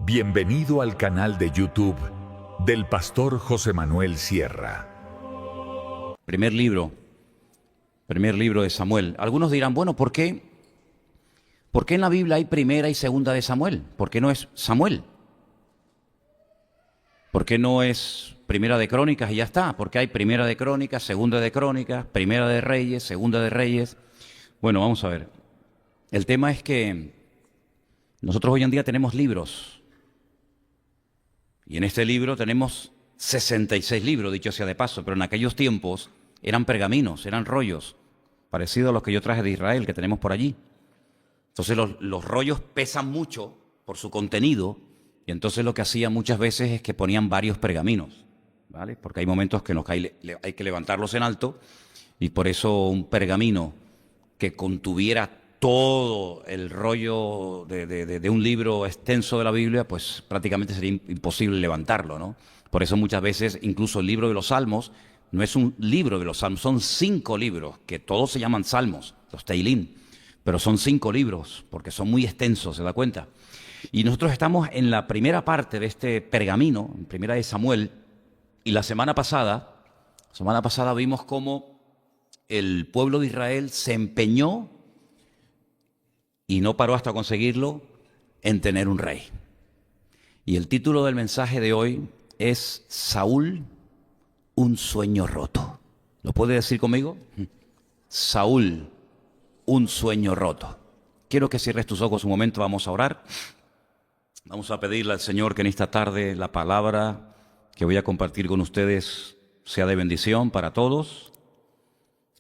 Bienvenido al canal de YouTube del pastor José Manuel Sierra. Primer libro de Samuel. Algunos dirán, bueno, ¿por qué? ¿Por qué en la Biblia hay primera y segunda de Samuel? ¿Por qué no es Samuel? ¿Por qué no es primera de Crónicas y ya está? ¿Por qué hay primera de Crónicas, segunda de Crónicas, primera de Reyes, segunda de Reyes? Bueno, vamos a ver. El tema es que nosotros hoy en día tenemos libros. Y en este libro tenemos 66 libros, dicho sea de paso, pero en aquellos tiempos eran pergaminos, eran rollos, parecidos a los que yo traje de Israel, que tenemos por allí. Entonces los rollos pesan mucho por su contenido, y entonces lo que hacían muchas veces es que ponían varios pergaminos, ¿vale? Porque hay momentos que hay que levantarlos en alto, y por eso un pergamino que contuviera todo el rollo de un libro extenso de la Biblia, pues prácticamente sería imposible levantarlo, ¿no? Por eso muchas veces incluso el libro de los Salmos no es un libro de los Salmos, son 5 libros, que todos se llaman Salmos, los Teilín, pero son 5 libros, porque son muy extensos, ¿se da cuenta? Y nosotros estamos en la primera parte de este pergamino, en primera de Samuel, y la semana pasada vimos cómo el pueblo de Israel se empeñó, y no paró hasta conseguirlo, en tener un rey. Y el título del mensaje de hoy es Saúl, un sueño roto. ¿Lo puede decir conmigo? Saúl, un sueño roto. Quiero que cierres tus ojos un momento, vamos a orar. Vamos a pedirle al Señor que en esta tarde la palabra que voy a compartir con ustedes sea de bendición para todos.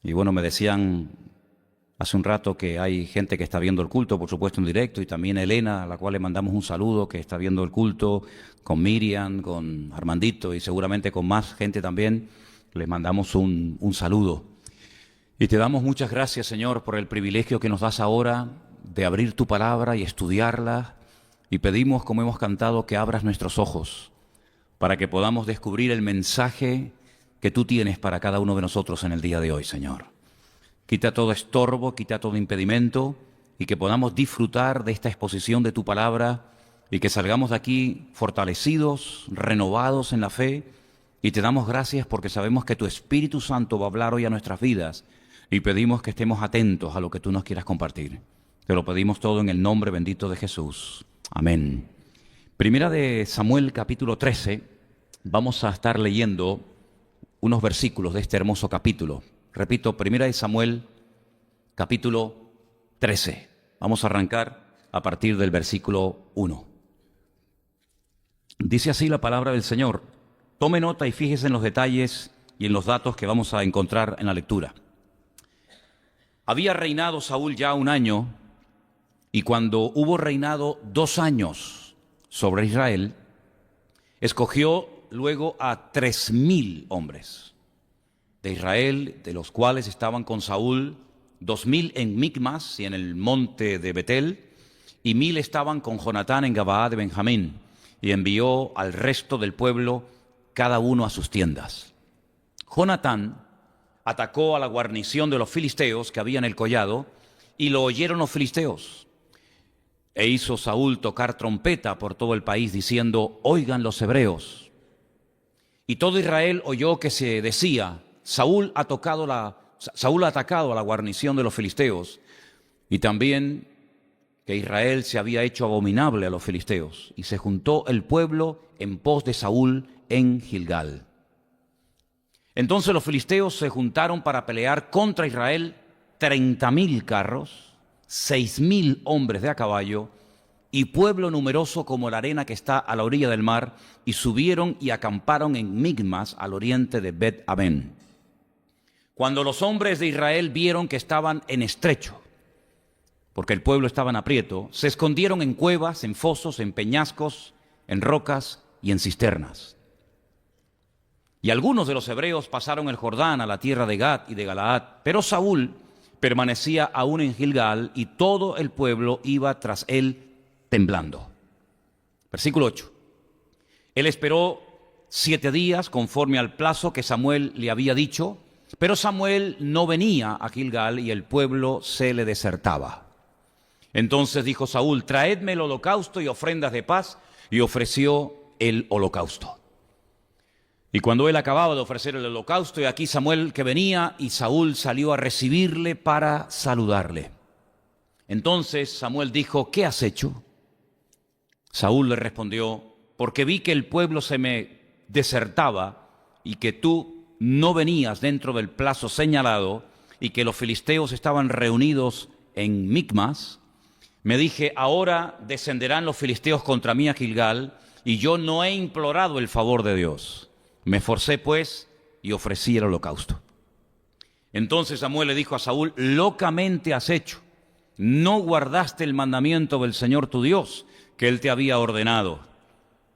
Y bueno, me decían hace un rato que hay gente que está viendo el culto, por supuesto en directo, y también Elena, a la cual le mandamos un saludo, que está viendo el culto, con Miriam, con Armandito y seguramente con más gente también. Les mandamos un saludo. Y te damos muchas gracias, Señor, por el privilegio que nos das ahora de abrir tu palabra y estudiarla. Y pedimos, como hemos cantado, que abras nuestros ojos para que podamos descubrir el mensaje que tú tienes para cada uno de nosotros en el día de hoy, Señor. Quita todo estorbo, quita todo impedimento y que podamos disfrutar de esta exposición de tu palabra y que salgamos de aquí fortalecidos, renovados en la fe, y te damos gracias porque sabemos que tu Espíritu Santo va a hablar hoy a nuestras vidas y pedimos que estemos atentos a lo que tú nos quieras compartir. Te lo pedimos todo en el nombre bendito de Jesús. Amén. Primera de Samuel capítulo 13, vamos a estar leyendo unos versículos de este hermoso capítulo. Repito, primera de Samuel, capítulo 13. Vamos a arrancar a partir del versículo 1. Dice así la palabra del Señor. Tome nota y fíjese en los detalles y en los datos que vamos a encontrar en la lectura. Había reinado Saúl ya 1 año, y cuando hubo reinado 2 años sobre Israel, escogió luego a 3,000 hombres de Israel, de los cuales estaban con Saúl 2,000 en Micmas y en el monte de Betel, y 1,000 estaban con Jonatán en Gabaa de Benjamín, y envió al resto del pueblo cada uno a sus tiendas. Jonatán atacó a la guarnición de los filisteos que había en el collado, y lo oyeron los filisteos. E hizo Saúl tocar trompeta por todo el país, diciendo: oigan los hebreos. Y todo Israel oyó que se decía: Saúl ha atacado a la guarnición de los filisteos, y también que Israel se había hecho abominable a los filisteos. Y se juntó el pueblo en pos de Saúl en Gilgal. Entonces los filisteos se juntaron para pelear contra Israel 30,000 carros, 6,000 hombres de a caballo y pueblo numeroso como la arena que está a la orilla del mar, y subieron y acamparon en Micmas al oriente de Bet-Aven. Cuando los hombres de Israel vieron que estaban en estrecho, porque el pueblo estaba en aprieto, se escondieron en cuevas, en fosos, en peñascos, en rocas y en cisternas. Y algunos de los hebreos pasaron el Jordán a la tierra de Gad y de Galaad, pero Saúl permanecía aún en Gilgal, y todo el pueblo iba tras él temblando. Versículo 8. Él esperó 7 días conforme al plazo que Samuel le había dicho, pero Samuel no venía a Gilgal y el pueblo se le desertaba. Entonces dijo Saúl: traedme el holocausto y ofrendas de paz, y ofreció el holocausto. Y cuando él acababa de ofrecer el holocausto, y aquí Samuel que venía, y Saúl salió a recibirle para saludarle. Entonces Samuel dijo: ¿qué has hecho? Saúl le respondió: porque vi que el pueblo se me desertaba y que tú no venías dentro del plazo señalado y que los filisteos estaban reunidos en Micmas. Me dije: ahora descenderán los filisteos contra mí a Gilgal, y yo no he implorado el favor de Dios. Me esforcé pues y ofrecí el holocausto. Entonces Samuel le dijo a Saúl: locamente has hecho. No guardaste el mandamiento del Señor tu Dios, que Él te había ordenado.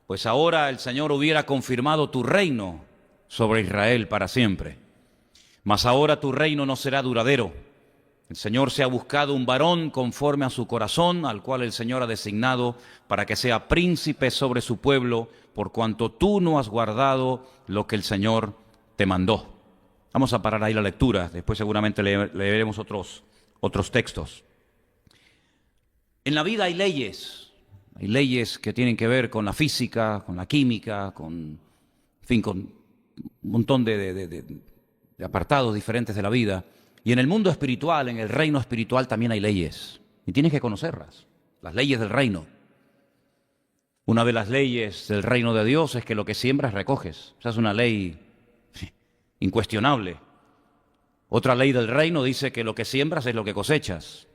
Pues ahora el Señor hubiera confirmado tu reino sobre Israel para siempre. Mas ahora tu reino no será duradero. El Señor se ha buscado un varón conforme a su corazón, al cual el Señor ha designado para que sea príncipe sobre su pueblo, por cuanto tú no has guardado lo que el Señor te mandó. Vamos a parar ahí la lectura, después seguramente leeremos otros textos. En la vida hay leyes que tienen que ver con la física, con la química, con un montón de apartados diferentes de la vida. Y en el mundo espiritual, en el reino espiritual también hay leyes, y tienes que conocerlas, las leyes del reino. Una de las leyes del reino de Dios es que lo que siembras recoges. Esa es una ley incuestionable. Otra ley del reino dice que lo que siembras es lo que cosechas,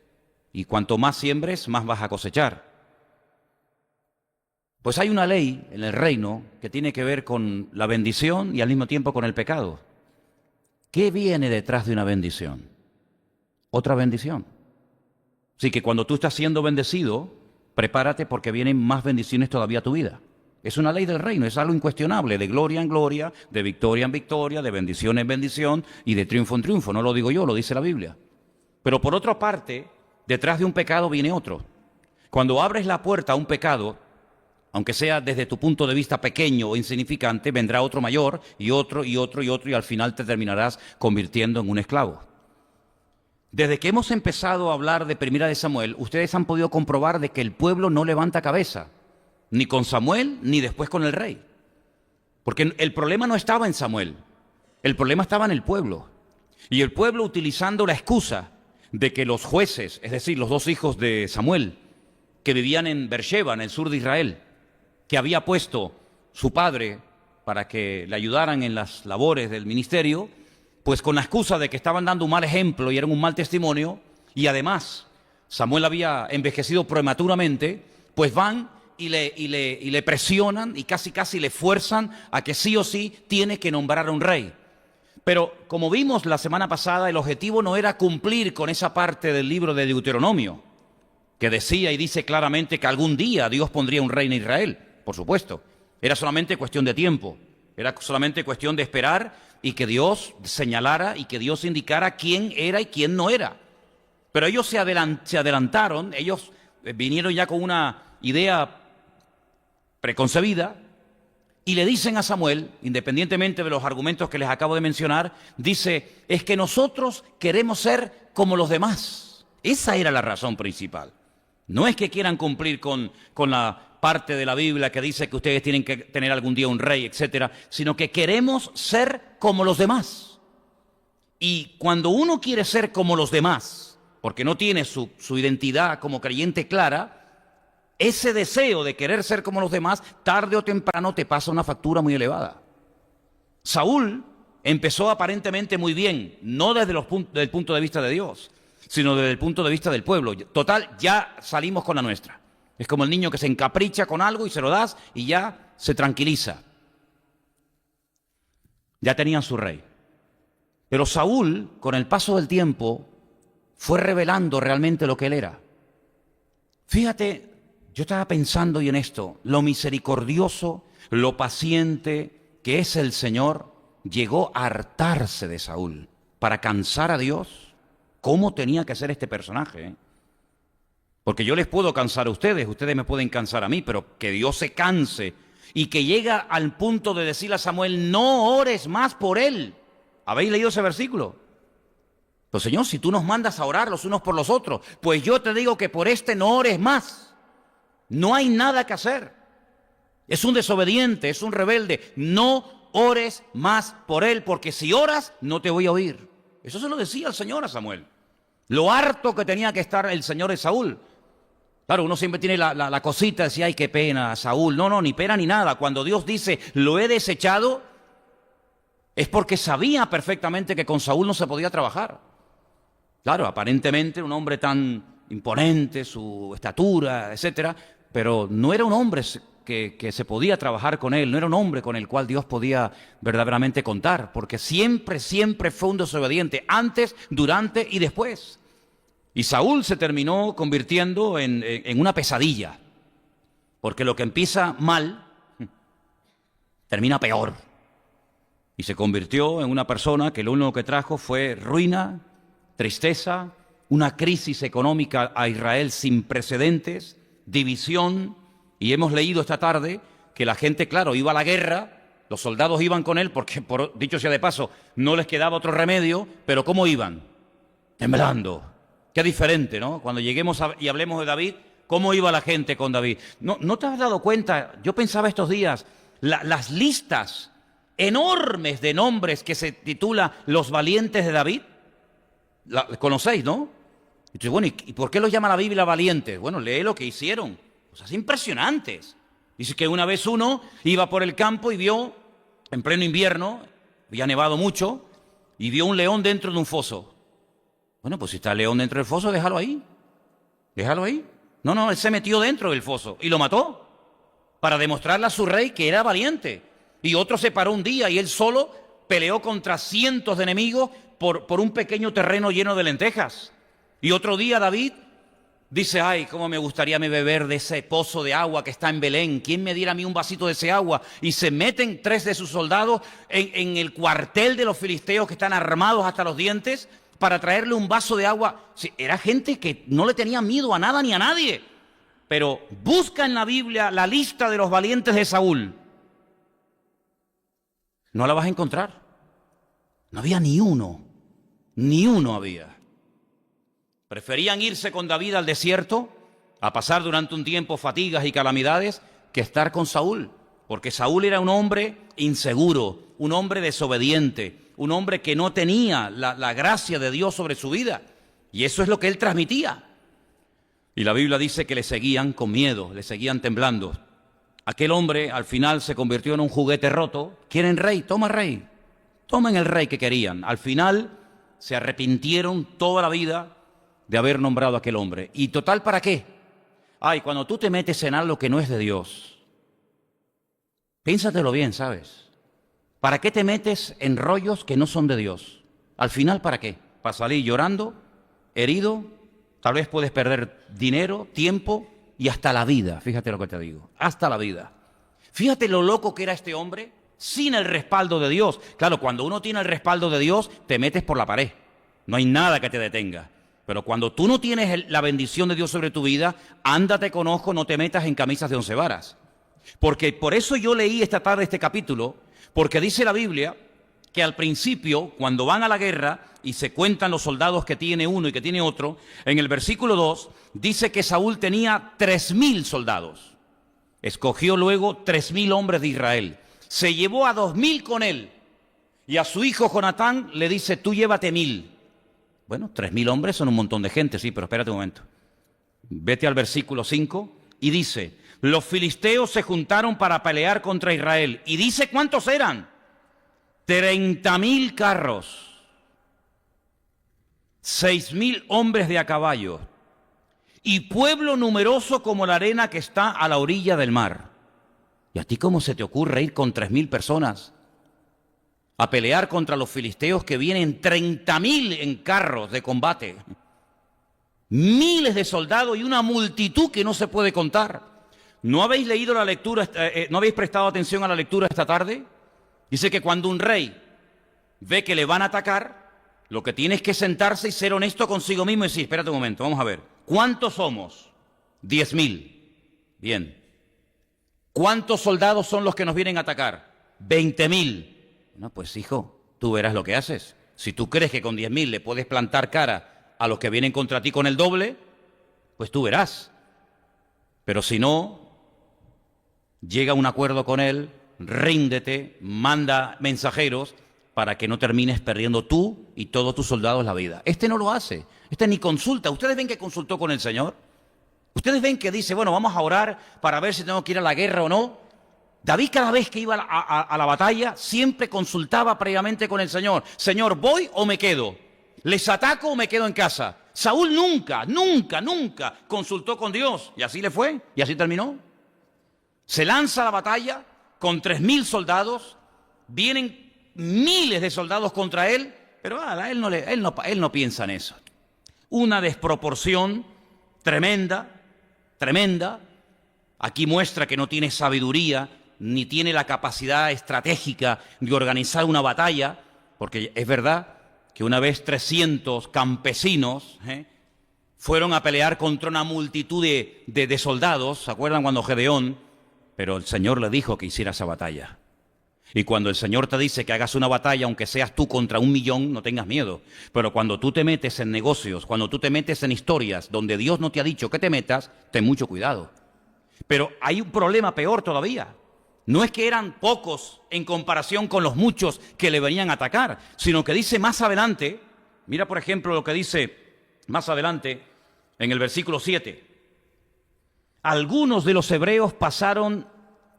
y cuanto más siembres, más vas a cosechar. Pues hay una ley en el reino que tiene que ver con la bendición y al mismo tiempo con el pecado. ¿Qué viene detrás de una bendición? Otra bendición. Así que cuando tú estás siendo bendecido, prepárate porque vienen más bendiciones todavía a tu vida. Es una ley del reino, es algo incuestionable, de gloria en gloria, de victoria en victoria, de bendición en bendición y de triunfo en triunfo. No lo digo yo, lo dice la Biblia. Pero por otra parte, detrás de un pecado viene otro. Cuando abres la puerta a un pecado, aunque sea desde tu punto de vista pequeño o insignificante, vendrá otro mayor y otro y otro y otro, y al final te terminarás convirtiendo en un esclavo. Desde que hemos empezado a hablar de Primera de Samuel, ustedes han podido comprobar de que el pueblo no levanta cabeza, ni con Samuel ni después con el rey. Porque el problema no estaba en Samuel, el problema estaba en el pueblo. Y el pueblo, utilizando la excusa de que los jueces, es decir, los dos hijos de Samuel, que vivían en Beersheba, en el sur de Israel, que había puesto su padre para que le ayudaran en las labores del ministerio, pues con la excusa de que estaban dando un mal ejemplo y eran un mal testimonio, y además Samuel había envejecido prematuramente, pues van y le presionan y casi le fuerzan a que sí o sí tiene que nombrar a un rey. Pero como vimos la semana pasada, el objetivo no era cumplir con esa parte del libro de Deuteronomio, que decía y dice claramente que algún día Dios pondría un rey en Israel. Por supuesto, era solamente cuestión de tiempo, era solamente cuestión de esperar y que Dios señalara y que Dios indicara quién era y quién no era. Pero ellos se adelantaron, ellos vinieron ya con una idea preconcebida y le dicen a Samuel, independientemente de los argumentos que les acabo de mencionar, dice: es que nosotros queremos ser como los demás. Esa era la razón principal. No es que quieran cumplir con la parte de la Biblia que dice que ustedes tienen que tener algún día un rey, etcétera, sino que queremos ser como los demás. Y cuando uno quiere ser como los demás, porque no tiene su identidad como creyente clara, ese deseo de querer ser como los demás, tarde o temprano te pasa una factura muy elevada. Saúl empezó aparentemente muy bien, no desde el punto de vista de Dios, sino desde el punto de vista del pueblo. Total, ya salimos con la nuestra. Es como el niño que se encapricha con algo y se lo das y ya se tranquiliza. Ya tenían su rey. Pero Saúl, con el paso del tiempo, fue revelando realmente lo que él era. Fíjate, yo estaba pensando en esto, lo misericordioso, lo paciente que es el Señor, llegó a hartarse de Saúl para cansar a Dios. ¿Cómo tenía que ser este personaje? Porque yo les puedo cansar a ustedes me pueden cansar a mí, pero que Dios se canse y que llega al punto de decirle a Samuel: no ores más por él. ¿Habéis leído ese versículo? Pues Señor, si tú nos mandas a orar los unos por los otros, pues yo te digo que por este no ores más. No hay nada que hacer. Es un desobediente, es un rebelde. No ores más por él, porque si oras, no te voy a oír. Eso se lo decía el Señor a Samuel. Lo harto que tenía que estar el Señor de Saúl. Claro, uno siempre tiene la cosita de decir, ay, qué pena, Saúl. No, no, ni pena ni nada. Cuando Dios dice, lo he desechado, es porque sabía perfectamente que con Saúl no se podía trabajar. Claro, aparentemente un hombre tan imponente, su estatura, etcétera, pero no era un hombre que se podía trabajar con él, no era un hombre con el cual Dios podía verdaderamente contar, porque siempre fue un desobediente, antes, durante y después. Y Saúl se terminó convirtiendo en una pesadilla, porque lo que empieza mal, termina peor. Y se convirtió en una persona que lo único que trajo fue ruina, tristeza, una crisis económica a Israel sin precedentes, división. Y hemos leído esta tarde que la gente, claro, iba a la guerra, los soldados iban con él porque, dicho sea de paso, no les quedaba otro remedio, pero ¿cómo iban? Temblando. Qué diferente, ¿no? Cuando lleguemos y hablemos de David, ¿cómo iba la gente con David? ¿No te has dado cuenta? Yo pensaba estos días, las listas enormes de nombres que se titula Los Valientes de David, conocéis, ¿no? Entonces, bueno, ¿y por qué los llama la Biblia valientes? Bueno, lee lo que hicieron. Cosas impresionantes. Dice que una vez uno iba por el campo y vio, en pleno invierno, había nevado mucho, y vio un león dentro de un foso. Bueno, pues si está el león dentro del foso, déjalo ahí. Déjalo ahí. No, él se metió dentro del foso y lo mató para demostrarle a su rey que era valiente. Y otro se paró un día y él solo peleó contra cientos de enemigos por un pequeño terreno lleno de lentejas. Y otro día David dice, ay, cómo me gustaría beber de ese pozo de agua que está en Belén. ¿Quién me diera a mí un vasito de ese agua? Y se meten 3 de sus soldados en el cuartel de los filisteos que están armados hasta los dientes para traerle un vaso de agua. Sí, era gente que no le tenía miedo a nada ni a nadie. Pero busca en la Biblia la lista de los valientes de Saúl. No la vas a encontrar. No había ni uno había. Preferían irse con David al desierto, a pasar durante un tiempo fatigas y calamidades, que estar con Saúl. Porque Saúl era un hombre inseguro, un hombre desobediente, un hombre que no tenía la gracia de Dios sobre su vida. Y eso es lo que él transmitía. Y la Biblia dice que le seguían con miedo, le seguían temblando. Aquel hombre al final se convirtió en un juguete roto. ¿Quieren rey? Toma rey. Tomen el rey que querían. Al final se arrepintieron toda la vida de haber nombrado a aquel hombre. ¿Y total para qué? Ay, cuando tú te metes en algo que no es de Dios, piénsatelo bien, ¿sabes? ¿Para qué te metes en rollos que no son de Dios? Al final, ¿para qué? ¿Para salir llorando, herido? Tal vez puedes perder dinero, tiempo y hasta la vida. Fíjate lo que te digo, hasta la vida. Fíjate lo loco que era este hombre sin el respaldo de Dios. Claro, cuando uno tiene el respaldo de Dios, te metes por la pared. No hay nada que te detenga. Pero cuando tú no tienes la bendición de Dios sobre tu vida, ándate con ojo, no te metas en camisas de 11 varas. Porque por eso yo leí esta tarde este capítulo, porque dice la Biblia que al principio, cuando van a la guerra y se cuentan los soldados que tiene uno y que tiene otro, en el versículo 2 dice que Saúl tenía 3,000 soldados. Escogió luego 3,000 hombres de Israel. Se llevó a 2,000 con él. Y a su hijo Jonatán le dice, tú llévate 1,000. Bueno, 3,000 hombres son un montón de gente, sí, pero espérate un momento. Vete al versículo 5 y dice, los filisteos se juntaron para pelear contra Israel. Y dice cuántos eran. 30,000 carros, 6,000 hombres de a caballo y pueblo numeroso como la arena que está a la orilla del mar. ¿Y a ti cómo se te ocurre ir con 3,000 personas a pelear contra los filisteos que vienen 30,000 en carros de combate? Miles de soldados y una multitud que no se puede contar. ¿No habéis leído la lectura, no habéis prestado atención a la lectura esta tarde? Dice que cuando un rey ve que le van a atacar, lo que tiene es que sentarse y ser honesto consigo mismo y decir, espérate un momento, vamos a ver, ¿cuántos somos? 10,000. Bien. ¿Cuántos soldados son los que nos vienen a atacar? 20,000. No, pues hijo, tú verás lo que haces. Si tú crees que con 10.000 le puedes plantar cara a los que vienen contra ti con el doble, pues tú verás. Pero si no, llega a un acuerdo con él, ríndete, manda mensajeros para que no termines perdiendo tú y todos tus soldados la vida. Este no lo hace, este ni consulta. ¿Ustedes ven que consultó con el Señor? ¿Ustedes ven que dice, bueno, vamos a orar para ver si tengo que ir a la guerra o no? David cada vez que iba a la batalla siempre consultaba previamente con el Señor. Señor, ¿voy o me quedo? ¿Les ataco o me quedo en casa? Saúl nunca consultó con Dios. Y así le fue, y así terminó. Se lanza a la batalla con 3.000 soldados, vienen miles de soldados contra él, pero él no piensa en eso. Una desproporción tremenda. Aquí muestra que no tiene sabiduría, ni tiene la capacidad estratégica de organizar una batalla, porque es verdad que una vez 300 campesinos fueron a pelear contra una multitud de soldados, ¿se acuerdan cuando Gedeón? Pero el Señor le dijo que hiciera esa batalla. Y cuando el Señor te dice que hagas una batalla, aunque seas tú contra 1.000.000, no tengas miedo. Pero cuando tú te metes en negocios, cuando tú te metes en historias donde Dios no te ha dicho que te metas, ten mucho cuidado. Pero hay un problema peor todavía. No es que eran pocos en comparación con los muchos que le venían a atacar, sino que dice más adelante, mira por ejemplo lo que dice más adelante en el versículo 7. Algunos de los hebreos pasaron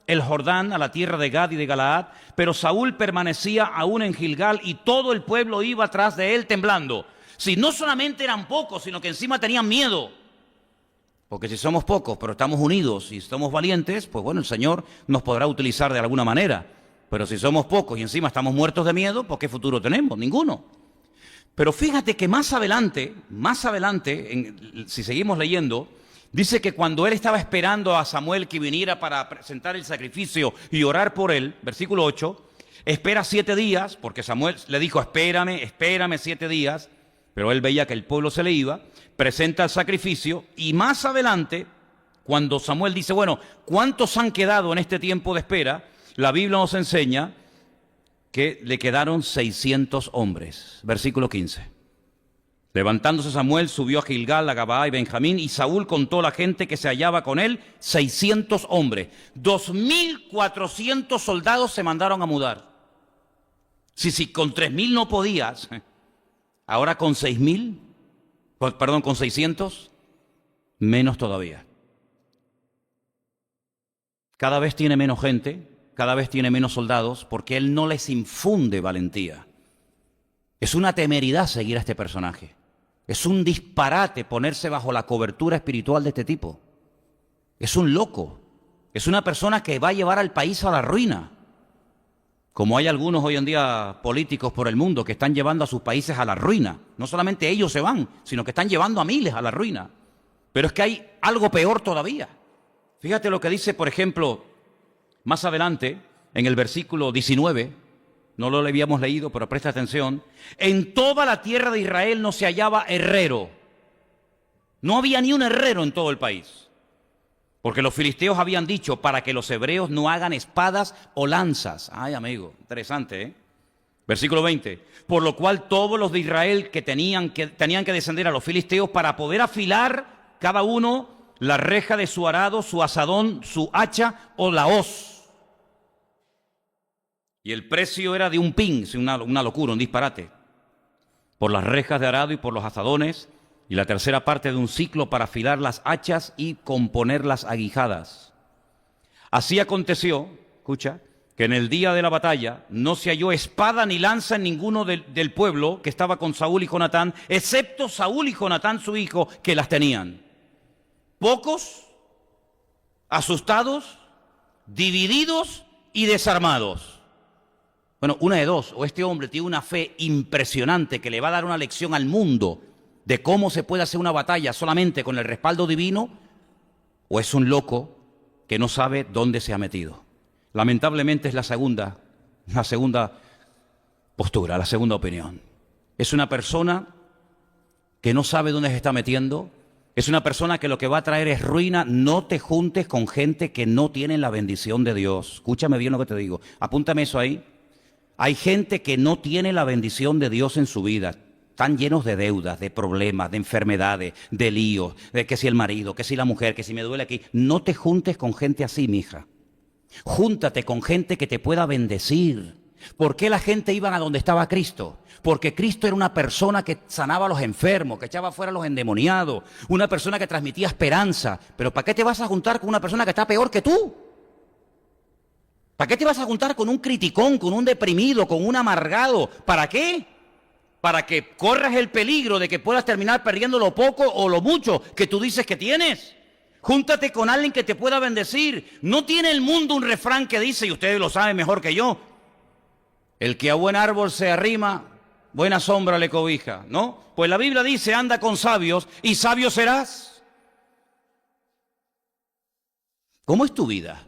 el Jordán a la tierra de Gad y de Galaad, pero Saúl permanecía aún en Gilgal y todo el pueblo iba tras de él temblando. Si no solamente eran pocos, sino que encima tenían miedo. Porque si somos pocos, pero estamos unidos y somos valientes, pues bueno, el Señor nos podrá utilizar de alguna manera. Pero si somos pocos y encima estamos muertos de miedo, pues ¿qué futuro tenemos? Ninguno. Pero fíjate que más adelante, si seguimos leyendo, dice que cuando él estaba esperando a Samuel que viniera para presentar el sacrificio y orar por él, versículo 8, espera 7 días, porque Samuel le dijo, espérame 7 días, pero él veía que el pueblo se le iba, presenta el sacrificio y más adelante, cuando Samuel dice, bueno, ¿cuántos han quedado en este tiempo de espera? La Biblia nos enseña que le quedaron 600 hombres. Versículo 15. Levantándose Samuel, subió a Gilgal, a Gabaa y Benjamín, y Saúl contó a la gente que se hallaba con él, 600 hombres. 2.400 soldados se mandaron a mudar. Si con 3.000 no podías, ahora con 600, menos todavía. Cada vez tiene menos gente, cada vez tiene menos soldados, porque él no les infunde valentía. Es una temeridad seguir a este personaje. Es un disparate ponerse bajo la cobertura espiritual de este tipo. Es un loco. Es una persona que va a llevar al país a la ruina. Como hay algunos hoy en día políticos por el mundo que están llevando a sus países a la ruina. No solamente ellos se van, sino que están llevando a miles a la ruina. Pero es que hay algo peor todavía. Fíjate lo que dice, por ejemplo, más adelante, en el versículo 19, no lo habíamos leído, pero presta atención. En toda la tierra de Israel no se hallaba herrero. No había ni un herrero en todo el país. Porque los filisteos habían dicho para que los hebreos no hagan espadas o lanzas. Ay, amigo, interesante, ¿eh? Versículo 20. Por lo cual todos los de Israel que tenían que descender a los filisteos para poder afilar cada uno la reja de su arado, su asadón, su hacha o la hoz. Y el precio era de un pin, una locura, un disparate. Por las rejas de arado y por los asadones, y la tercera parte de un ciclo para afilar las hachas y componer las aguijadas. Así aconteció, escucha, que en el día de la batalla no se halló espada ni lanza en ninguno del pueblo que estaba con Saúl y Jonatán, excepto Saúl y Jonatán su hijo, que las tenían. Pocos, asustados, divididos y desarmados. Bueno, una de dos, o este hombre tiene una fe impresionante que le va a dar una lección al mundo de cómo se puede hacer una batalla solamente con el respaldo divino, o es un loco que no sabe dónde se ha metido. Lamentablemente es la segunda postura, la segunda opinión. Es una persona que no sabe dónde se está metiendo, es una persona que lo que va a traer es ruina. No te juntes con gente que no tiene la bendición de Dios. Escúchame bien lo que te digo, apúntame eso ahí. Hay gente que no tiene la bendición de Dios en su vida. Están llenos de deudas, de problemas, de enfermedades, de líos, de que si el marido, que si la mujer, que si me duele aquí. No te juntes con gente así, mija. Júntate con gente que te pueda bendecir. ¿Por qué la gente iba a donde estaba Cristo? Porque Cristo era una persona que sanaba a los enfermos, que echaba fuera a los endemoniados, una persona que transmitía esperanza. Pero ¿para qué te vas a juntar con una persona que está peor que tú? ¿Para qué te vas a juntar con un criticón, con un deprimido, con un amargado? ¿Para qué? Para que corras el peligro de que puedas terminar perdiendo lo poco o lo mucho que tú dices que tienes. Júntate con alguien que te pueda bendecir. No tiene el mundo un refrán que dice, y ustedes lo saben mejor que yo, el que a buen árbol se arrima, buena sombra le cobija, ¿no? Pues la Biblia dice, anda con sabios y sabio serás. ¿Cómo es tu vida?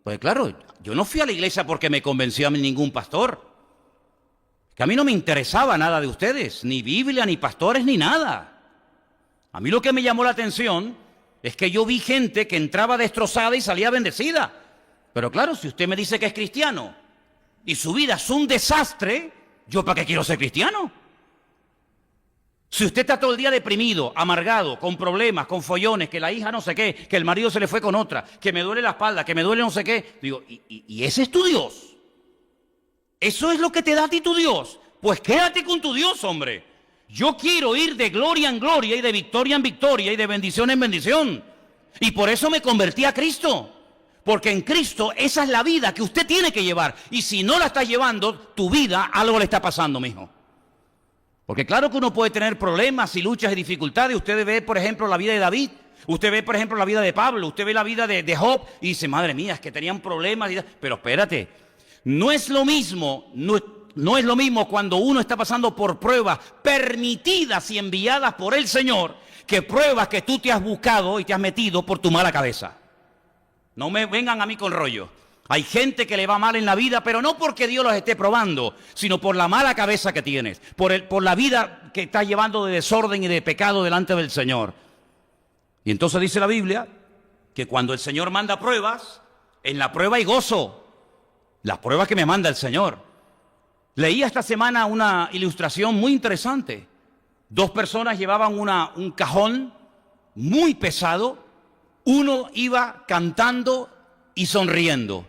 Pues claro, yo no fui a la iglesia porque me convenció a mí ningún pastor. Que a mí no me interesaba nada de ustedes, ni Biblia, ni pastores, ni nada. A mí lo que me llamó la atención es que yo vi gente que entraba destrozada y salía bendecida. Pero claro, si usted me dice que es cristiano y su vida es un desastre, ¿yo para qué quiero ser cristiano? Si usted está todo el día deprimido, amargado, con problemas, con follones, que la hija no sé qué, que el marido se le fue con otra, que me duele la espalda, que me duele no sé qué, digo, ¿y ese es tu Dios? ¿Eso es lo que te da a ti tu Dios? Pues quédate con tu Dios, hombre. Yo quiero ir de gloria en gloria y de victoria en victoria y de bendición en bendición. Y por eso me convertí a Cristo. Porque en Cristo esa es la vida que usted tiene que llevar. Y si no la estás llevando, tu vida algo le está pasando, mijo. Porque claro que uno puede tener problemas y luchas y dificultades. Usted ve, por ejemplo, la vida de David. Usted ve, por ejemplo, la vida de Pablo. Usted ve la vida de Job y dice, madre mía, es que tenían problemas. Pero espérate, no es lo mismo, no es lo mismo cuando uno está pasando por pruebas permitidas y enviadas por el Señor que pruebas que tú te has buscado y te has metido por tu mala cabeza. No me vengan a mí con rollo. Hay gente que le va mal en la vida, pero no porque Dios los esté probando, sino por la mala cabeza que tienes, por la vida que estás llevando de desorden y de pecado delante del Señor. Y entonces dice la Biblia que cuando el Señor manda pruebas, en la prueba hay gozo. Las pruebas que me manda el Señor. Leí esta semana una ilustración muy interesante. Dos personas llevaban un cajón muy pesado. Uno iba cantando y sonriendo.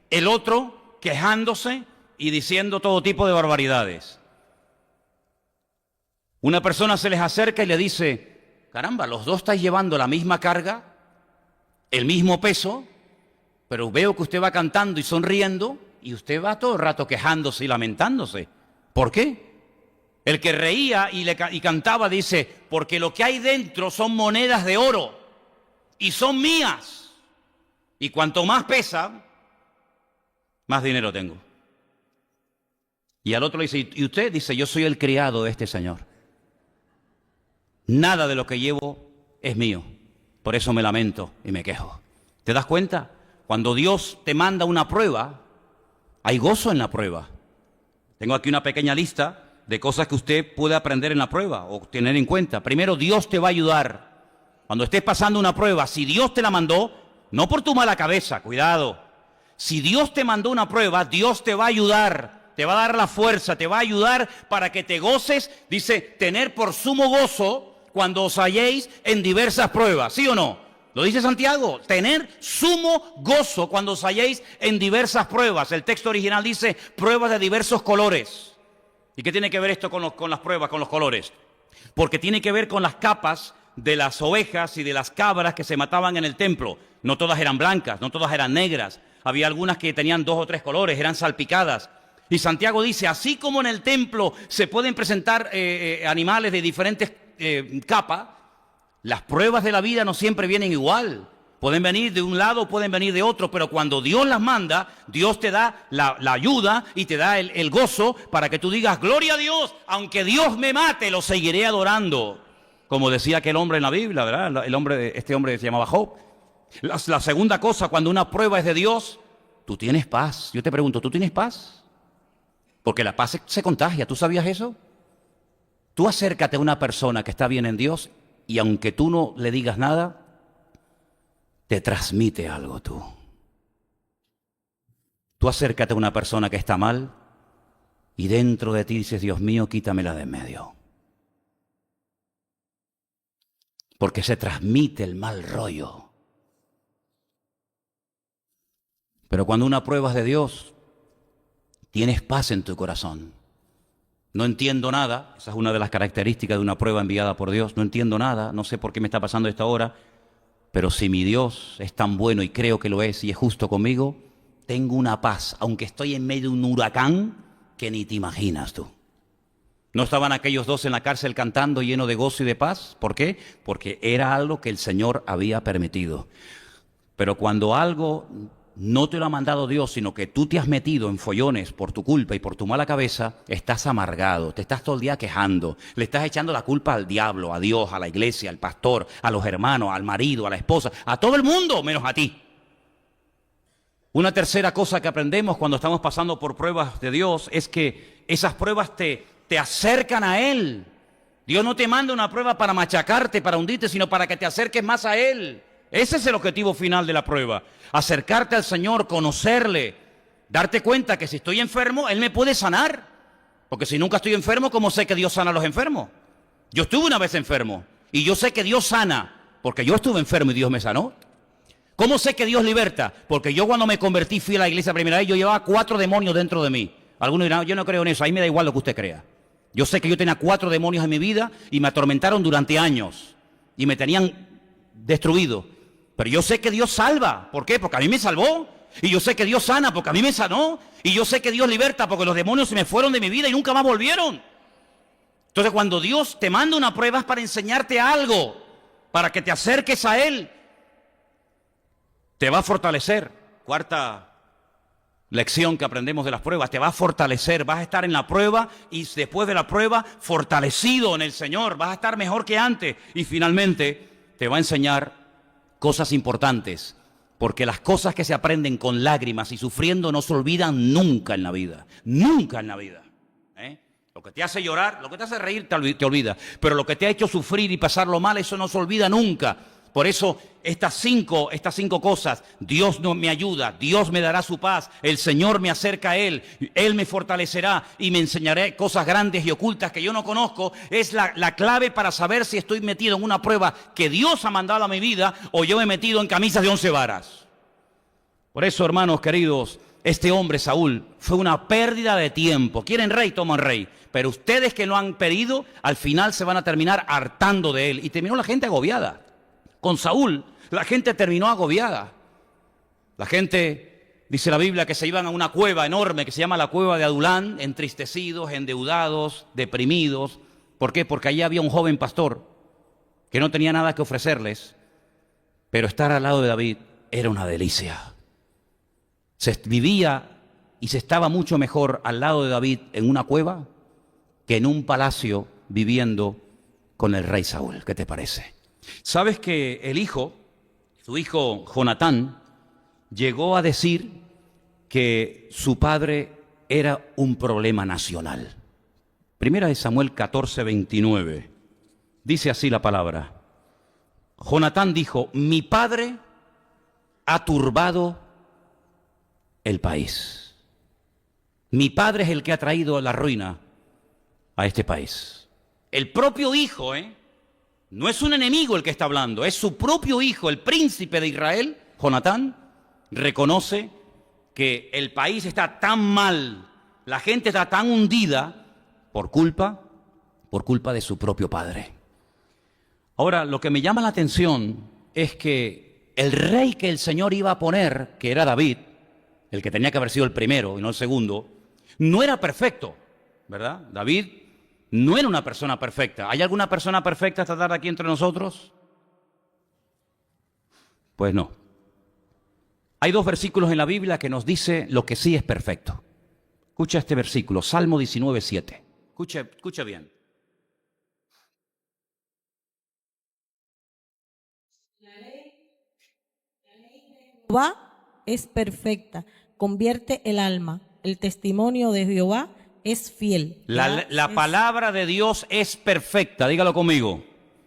El otro quejándose y diciendo todo tipo de barbaridades. Una persona se les acerca y le dice, caramba, los dos estáis llevando la misma carga, el mismo peso, pero veo que usted va cantando y sonriendo y usted va todo el rato quejándose y lamentándose. ¿Por qué? El que reía y cantaba dice, porque lo que hay dentro son monedas de oro y son mías. Y cuanto más pesa, más dinero tengo. Y al otro le dice, ¿y usted? Dice, yo soy el criado de este señor. Nada de lo que llevo es mío. Por eso me lamento y me quejo. ¿Te das cuenta? Cuando Dios te manda una prueba, hay gozo en la prueba. Tengo aquí una pequeña lista de cosas que usted puede aprender en la prueba o tener en cuenta. Primero, Dios te va a ayudar. Cuando estés pasando una prueba, si Dios te la mandó, no por tu mala cabeza, cuidado. Si Dios te mandó una prueba, Dios te va a ayudar, te va a dar la fuerza, te va a ayudar para que te goces. Dice, tener por sumo gozo cuando os halléis en diversas pruebas, ¿sí o no? Lo dice Santiago, tener sumo gozo cuando os halléis en diversas pruebas. El texto original dice pruebas de diversos colores. ¿Y qué tiene que ver esto con las pruebas, con los colores? Porque tiene que ver con las capas de las ovejas y de las cabras que se mataban en el templo. No todas eran blancas, no todas eran negras. Había algunas que tenían 2 o 3 colores, eran salpicadas. Y Santiago dice, así como en el templo se pueden presentar animales de diferentes capas, las pruebas de la vida no siempre vienen igual. Pueden venir de un lado, pueden venir de otro, pero cuando Dios las manda, Dios te da la ayuda y te da el gozo para que tú digas, gloria a Dios, aunque Dios me mate, lo seguiré adorando. Como decía aquel hombre en la Biblia, ¿verdad? Este hombre se llamaba Job. La segunda cosa, cuando una prueba es de Dios, tú tienes paz. Yo te pregunto, ¿tú tienes paz? Porque la paz se contagia. ¿Tú sabías eso? Tú acércate a una persona que está bien en Dios y aunque tú no le digas nada, te transmite algo tú. Tú acércate a una persona que está mal y dentro de ti dices, Dios mío, quítamela de en medio. Porque se transmite el mal rollo. Pero cuando una prueba es de Dios, tienes paz en tu corazón. No entiendo nada, esa es una de las características de una prueba enviada por Dios. No entiendo nada, no sé por qué me está pasando esta hora, pero si mi Dios es tan bueno y creo que lo es y es justo conmigo, tengo una paz, aunque estoy en medio de un huracán que ni te imaginas tú. ¿No estaban aquellos dos en la cárcel cantando lleno de gozo y de paz? ¿Por qué? Porque era algo que el Señor había permitido. Pero cuando algo no te lo ha mandado Dios, sino que tú te has metido en follones por tu culpa y por tu mala cabeza, estás amargado, te estás todo el día quejando, le estás echando la culpa al diablo, a Dios, a la iglesia, al pastor, a los hermanos, al marido, a la esposa, a todo el mundo menos a ti. Una tercera cosa que aprendemos cuando estamos pasando por pruebas de Dios es que esas pruebas te acercan a Él. Dios no te manda una prueba para machacarte, para hundirte, sino para que te acerques más a Él. Ese es el objetivo final de la prueba. Acercarte al Señor, conocerle, darte cuenta que si estoy enfermo, Él me puede sanar. Porque si nunca estoy enfermo, ¿cómo sé que Dios sana a los enfermos? Yo estuve una vez enfermo y yo sé que Dios sana, porque yo estuve enfermo y Dios me sanó. ¿Cómo sé que Dios liberta? Porque yo cuando me convertí, fui a la iglesia primera vez, yo llevaba 4 demonios dentro de mí. Algunos dirán, yo no creo en eso, ahí me da igual lo que usted crea. Yo sé que yo tenía 4 demonios en mi vida y me atormentaron durante años y me tenían destruido. Pero yo sé que Dios salva. ¿Por qué? Porque a mí me salvó. Y yo sé que Dios sana porque a mí me sanó. Y yo sé que Dios liberta porque los demonios se me fueron de mi vida y nunca más volvieron. Entonces cuando Dios te manda una prueba es para enseñarte algo, para que te acerques a Él. Te va a fortalecer. Cuarta lección que aprendemos de las pruebas, te va a fortalecer. Vas a estar en la prueba y después de la prueba fortalecido en el Señor. Vas a estar mejor que antes. Y finalmente te va a enseñar cosas importantes. Porque las cosas que se aprenden con lágrimas y sufriendo no se olvidan nunca en la vida. Nunca en la vida. Lo que te hace llorar, lo que te hace reír te olvida. Pero lo que te ha hecho sufrir y pasarlo mal, eso no se olvida nunca. Por eso estas cinco cosas, Dios me ayuda, Dios me dará su paz, el Señor me acerca a Él, Él me fortalecerá y me enseñaré cosas grandes y ocultas que yo no conozco, es la clave para saber si estoy metido en una prueba que Dios ha mandado a mi vida o yo me he metido en camisas de 11 varas. Por eso, hermanos queridos, este hombre Saúl fue una pérdida de tiempo. Quieren rey, toman rey. Pero ustedes que lo han pedido, al final se van a terminar hartando de él. Y terminó la gente agobiada. Con Saúl, la gente terminó agobiada. La gente, dice la Biblia, que se iban a una cueva enorme que se llama la cueva de Adulán, entristecidos, endeudados, deprimidos. ¿Por qué? Porque allí había un joven pastor que no tenía nada que ofrecerles, pero estar al lado de David era una delicia. Se vivía y se estaba mucho mejor al lado de David en una cueva que en un palacio viviendo con el rey Saúl. ¿Qué te parece? ¿Sabes que su hijo Jonatán, llegó a decir que su padre era un problema nacional? Primera de Samuel 14:29. Dice así la palabra. Jonatán dijo, mi padre ha turbado el país. Mi padre es el que ha traído la ruina a este país. El propio hijo, no es un enemigo el que está hablando, es su propio hijo, el príncipe de Israel, Jonatán, reconoce que el país está tan mal, la gente está tan hundida por culpa de su propio padre. Ahora, lo que me llama la atención es que el rey que el Señor iba a poner, que era David, el que tenía que haber sido el primero y no el segundo, no era perfecto, ¿verdad? David no era una persona perfecta. ¿Hay alguna persona perfecta esta tarde aquí entre nosotros? Pues no. Hay 2 versículos en la Biblia que nos dice lo que sí es perfecto. Escucha este versículo, Salmo 19:7. Escucha bien. La ley de Jehová es perfecta, convierte el alma. El testimonio de Jehová es fiel. La palabra de Dios es perfecta, dígalo conmigo.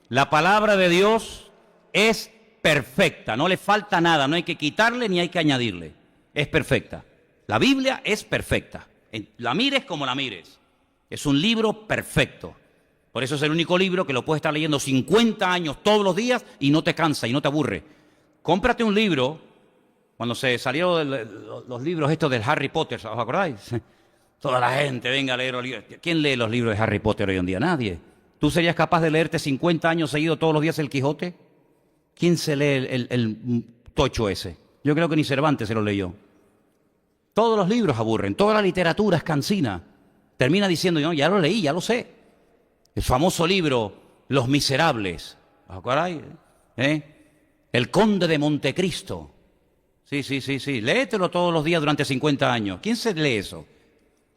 La palabra de Dios es perfecta, no le falta nada, no hay que quitarle ni hay que añadirle. Es perfecta. La Biblia es perfecta. La mires como la mires. Es un libro perfecto. Por eso es el único libro que lo puedes estar leyendo 50 años todos los días y no te cansa y no te aburre. Cómprate un libro. Cuando se salieron los libros estos del Harry Potter, ¿os acordáis? Toda la gente, venga a leer los libros. ¿Quién lee los libros de Harry Potter hoy en día? Nadie. ¿Tú serías capaz de leerte 50 años seguidos todos los días el Quijote? ¿Quién se lee el tocho ese? Yo creo que ni Cervantes se lo leyó. Todos los libros aburren, toda la literatura es cansina. Termina diciendo, no, ya lo leí, ya lo sé. El famoso libro Los Miserables. ¿Os acordáis? El Conde de Montecristo. Sí. Léetelo todos los días durante 50 años. ¿Quién se lee eso?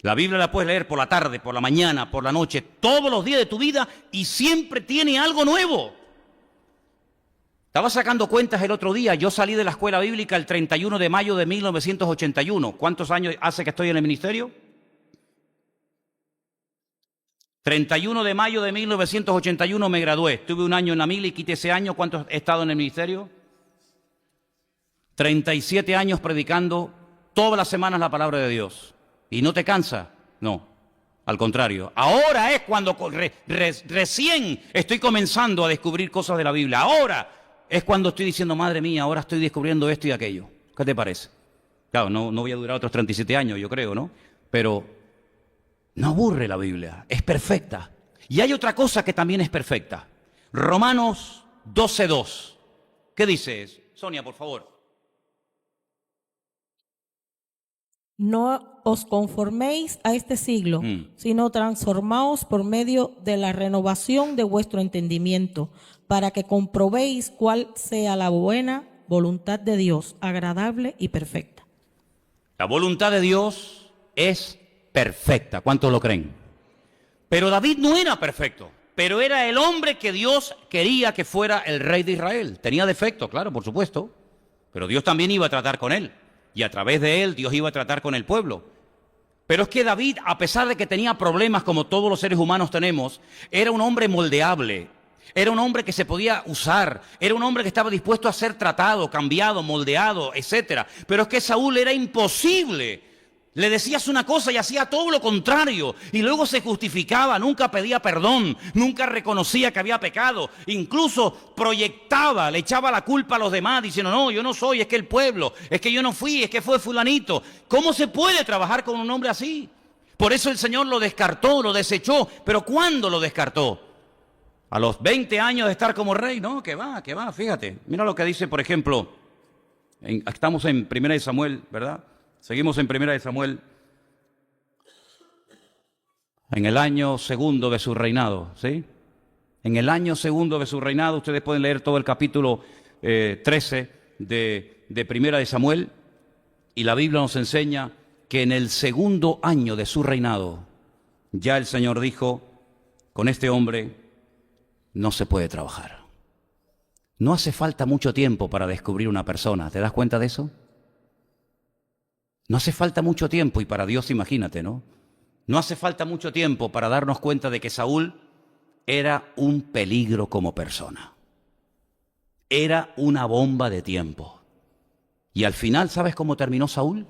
La Biblia la puedes leer por la tarde, por la mañana, por la noche, todos los días de tu vida y siempre tiene algo nuevo. Estaba sacando cuentas el otro día. Yo salí de la escuela bíblica el 31 de mayo de 1981. ¿Cuántos años hace que estoy en el ministerio? 31 de mayo de 1981 me gradué. Estuve un año en la mili y quité ese año. ¿Cuánto he estado en el ministerio? 37 años predicando todas las semanas la palabra de Dios. ¿Y no te cansa? No, al contrario. Ahora es cuando recién estoy comenzando a descubrir cosas de la Biblia. Ahora es cuando estoy diciendo, madre mía, ahora estoy descubriendo esto y aquello. ¿Qué te parece? Claro, no voy a durar otros 37 años, yo creo, ¿no? Pero no aburre la Biblia, es perfecta. Y hay otra cosa que también es perfecta. Romanos 12:2. ¿Qué dice? Sonia, por favor. No os conforméis a este siglo, sino transformaos por medio de la renovación de vuestro entendimiento, para que comprobéis cuál sea la buena voluntad de Dios, agradable y perfecta. La voluntad de Dios es perfecta. ¿Cuántos lo creen? Pero David no era perfecto, pero era el hombre que Dios quería que fuera el rey de Israel. Tenía defectos, claro, por supuesto, pero Dios también iba a tratar con él. Y a través de él Dios iba a tratar con el pueblo. Pero es que David, a pesar de que tenía problemas como todos los seres humanos tenemos, era un hombre moldeable, era un hombre que se podía usar, era un hombre que estaba dispuesto a ser tratado, cambiado, moldeado, etc. Pero es que Saúl era imposible. Le decías una cosa y hacía todo lo contrario. Y luego se justificaba, nunca pedía perdón, nunca reconocía que había pecado. Incluso proyectaba, le echaba la culpa a los demás, diciendo, no, yo no soy, es que el pueblo, es que yo no fui, es que fue fulanito. ¿Cómo se puede trabajar con un hombre así? Por eso el Señor lo descartó, lo desechó. ¿Pero cuándo lo descartó? A los 20 años de estar como rey. No, que va, fíjate. Mira lo que dice, por ejemplo, estamos en 1 Samuel, ¿verdad? Seguimos en 1 Samuel, en el año segundo de su reinado, ¿sí? En el año segundo de su reinado, ustedes pueden leer todo el capítulo 13 de 1 Samuel, y la Biblia nos enseña que en el segundo año de su reinado, ya el Señor dijo, con este hombre no se puede trabajar. No hace falta mucho tiempo para descubrir una persona, ¿te das cuenta de eso? No hace falta mucho tiempo, y para Dios imagínate, ¿no? No hace falta mucho tiempo para darnos cuenta de que Saúl era un peligro como persona. Era una bomba de tiempo. Y al final, ¿sabes cómo terminó Saúl?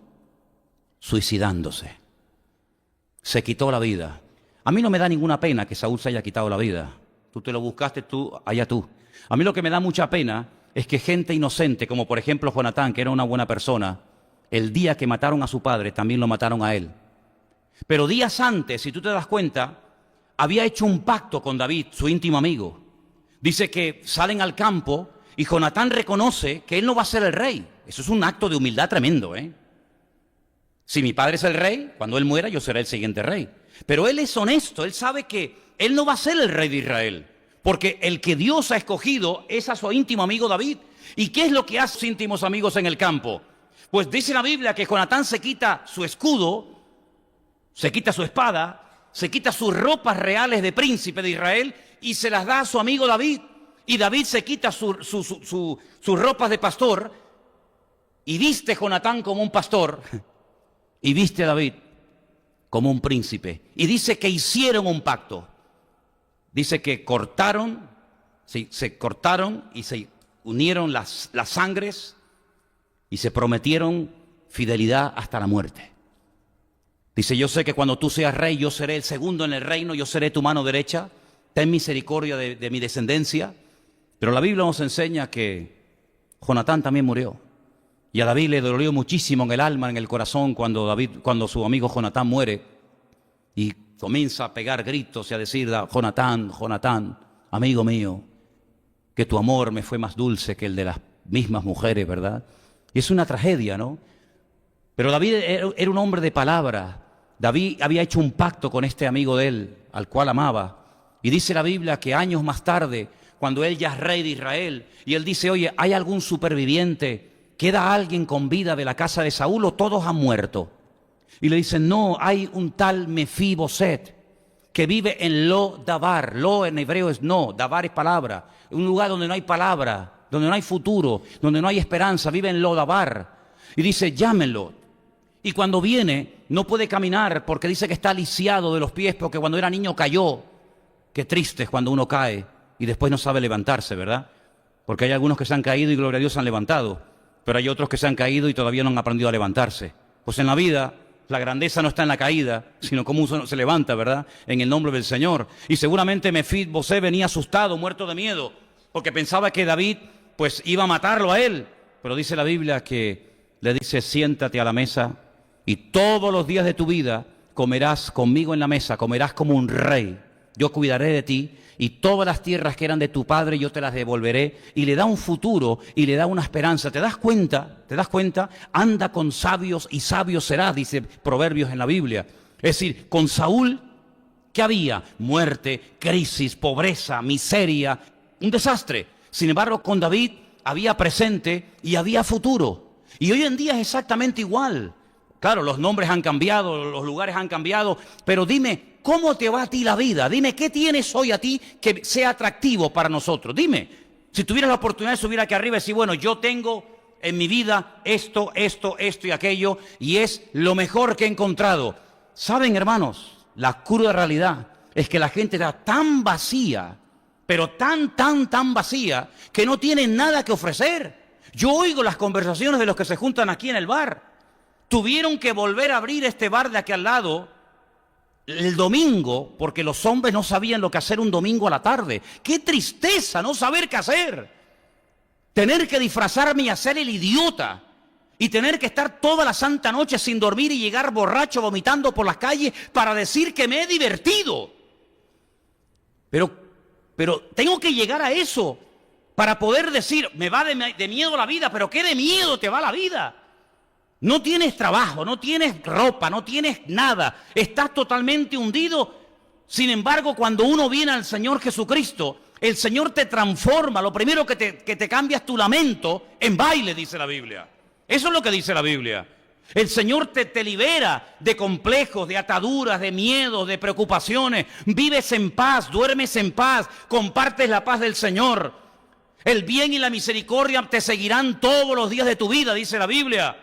Suicidándose. Se quitó la vida. A mí no me da ninguna pena que Saúl se haya quitado la vida. Tú te lo buscaste, allá tú. A mí lo que me da mucha pena es que gente inocente, como por ejemplo Jonatán, que era una buena persona, el día que mataron a su padre, también lo mataron a él. Pero días antes, si tú te das cuenta, había hecho un pacto con David, su íntimo amigo. Dice que salen al campo y Jonatán reconoce que él no va a ser el rey. Eso es un acto de humildad tremendo, ¿eh? Si mi padre es el rey, cuando él muera yo seré el siguiente rey. Pero él es honesto, él sabe que él no va a ser el rey de Israel. Porque el que Dios ha escogido es a su íntimo amigo David. ¿Y qué es lo que hacen sus íntimos amigos en el campo? Pues dice la Biblia que Jonatán se quita su escudo, se quita su espada, se quita sus ropas reales de príncipe de Israel y se las da a su amigo David. Y David se quita sus ropas de pastor y viste Jonatán como un pastor y viste a David como un príncipe. Y dice que hicieron un pacto. Dice que cortaron, se cortaron y se unieron las sangres y se prometieron fidelidad hasta la muerte. Dice, yo sé que cuando tú seas rey, yo seré el segundo en el reino, yo seré tu mano derecha. Ten misericordia de mi descendencia. Pero la Biblia nos enseña que Jonatán también murió. Y a David le dolió muchísimo en el alma, en el corazón, cuando su amigo Jonatán muere. Y comienza a pegar gritos y a decir, Jonatán, Jonatán, amigo mío, que tu amor me fue más dulce que el de las mismas mujeres, ¿verdad? Y es una tragedia, ¿no? Pero David era un hombre de palabra. David había hecho un pacto con este amigo de él, al cual amaba. Y dice la Biblia que años más tarde, cuando él ya es rey de Israel, y él dice, oye, ¿hay algún superviviente? ¿Queda alguien con vida de la casa de Saúl o todos han muerto? Y le dicen, no, hay un tal Mefiboset que vive en Lo-Dabar. Lo en hebreo es no, Dabar es palabra. Un lugar donde no hay palabra, donde no hay futuro, donde no hay esperanza. Vive en Lo-Dabar. Y dice, llámenlo. Y cuando viene, no puede caminar porque dice que está lisiado de los pies porque cuando era niño cayó. Qué triste es cuando uno cae y después no sabe levantarse, ¿verdad? Porque hay algunos que se han caído y gloria a Dios se han levantado. Pero hay otros que se han caído y todavía no han aprendido a levantarse. Pues en la vida, la grandeza no está en la caída, sino cómo uno se levanta, ¿verdad? En el nombre del Señor. Y seguramente Mefiboset venía asustado, muerto de miedo, porque pensaba que David, pues, iba a matarlo a él. Pero dice la Biblia que le dice, siéntate a la mesa y todos los días de tu vida comerás conmigo en la mesa, comerás como un rey. Yo cuidaré de ti y todas las tierras que eran de tu padre yo te las devolveré. Y le da un futuro y le da una esperanza. ¿Te das cuenta? ¿Te das cuenta? Anda con sabios y sabios serás, dice Proverbios en la Biblia. Es decir, con Saúl, ¿qué había? Muerte, crisis, pobreza, miseria, un desastre. Sin embargo, con David había presente y había futuro. Y hoy en día es exactamente igual. Claro, los nombres han cambiado, los lugares han cambiado, pero dime, ¿cómo te va a ti la vida? Dime, ¿qué tienes hoy a ti que sea atractivo para nosotros? Dime, si tuvieras la oportunidad de subir aquí arriba y decir, bueno, yo tengo en mi vida esto y aquello, y es lo mejor que he encontrado. ¿Saben, hermanos? La cruda realidad es que la gente está tan vacía, pero tan vacía, que no tiene nada que ofrecer. Yo oigo las conversaciones de los que se juntan aquí en el bar. Tuvieron que volver a abrir este bar de aquí al lado el domingo porque los hombres no sabían lo que hacer un domingo a la tarde. ¡Qué tristeza no saber qué hacer! Tener que disfrazarme y hacer el idiota y tener que estar toda la santa noche sin dormir y llegar borracho vomitando por las calles para decir que me he divertido. Pero tengo que llegar a eso para poder decir, me va de miedo la vida, pero ¿qué de miedo te va la vida? No tienes trabajo, no tienes ropa, no tienes nada. Estás totalmente hundido. Sin embargo, cuando uno viene al Señor Jesucristo, el Señor te transforma. Lo primero que te cambia es tu lamento en baile, dice la Biblia. Eso es lo que dice la Biblia. El Señor te libera de complejos, de ataduras, de miedos, de preocupaciones. Vives en paz, duermes en paz, compartes la paz del Señor. El bien y la misericordia te seguirán todos los días de tu vida, dice la Biblia.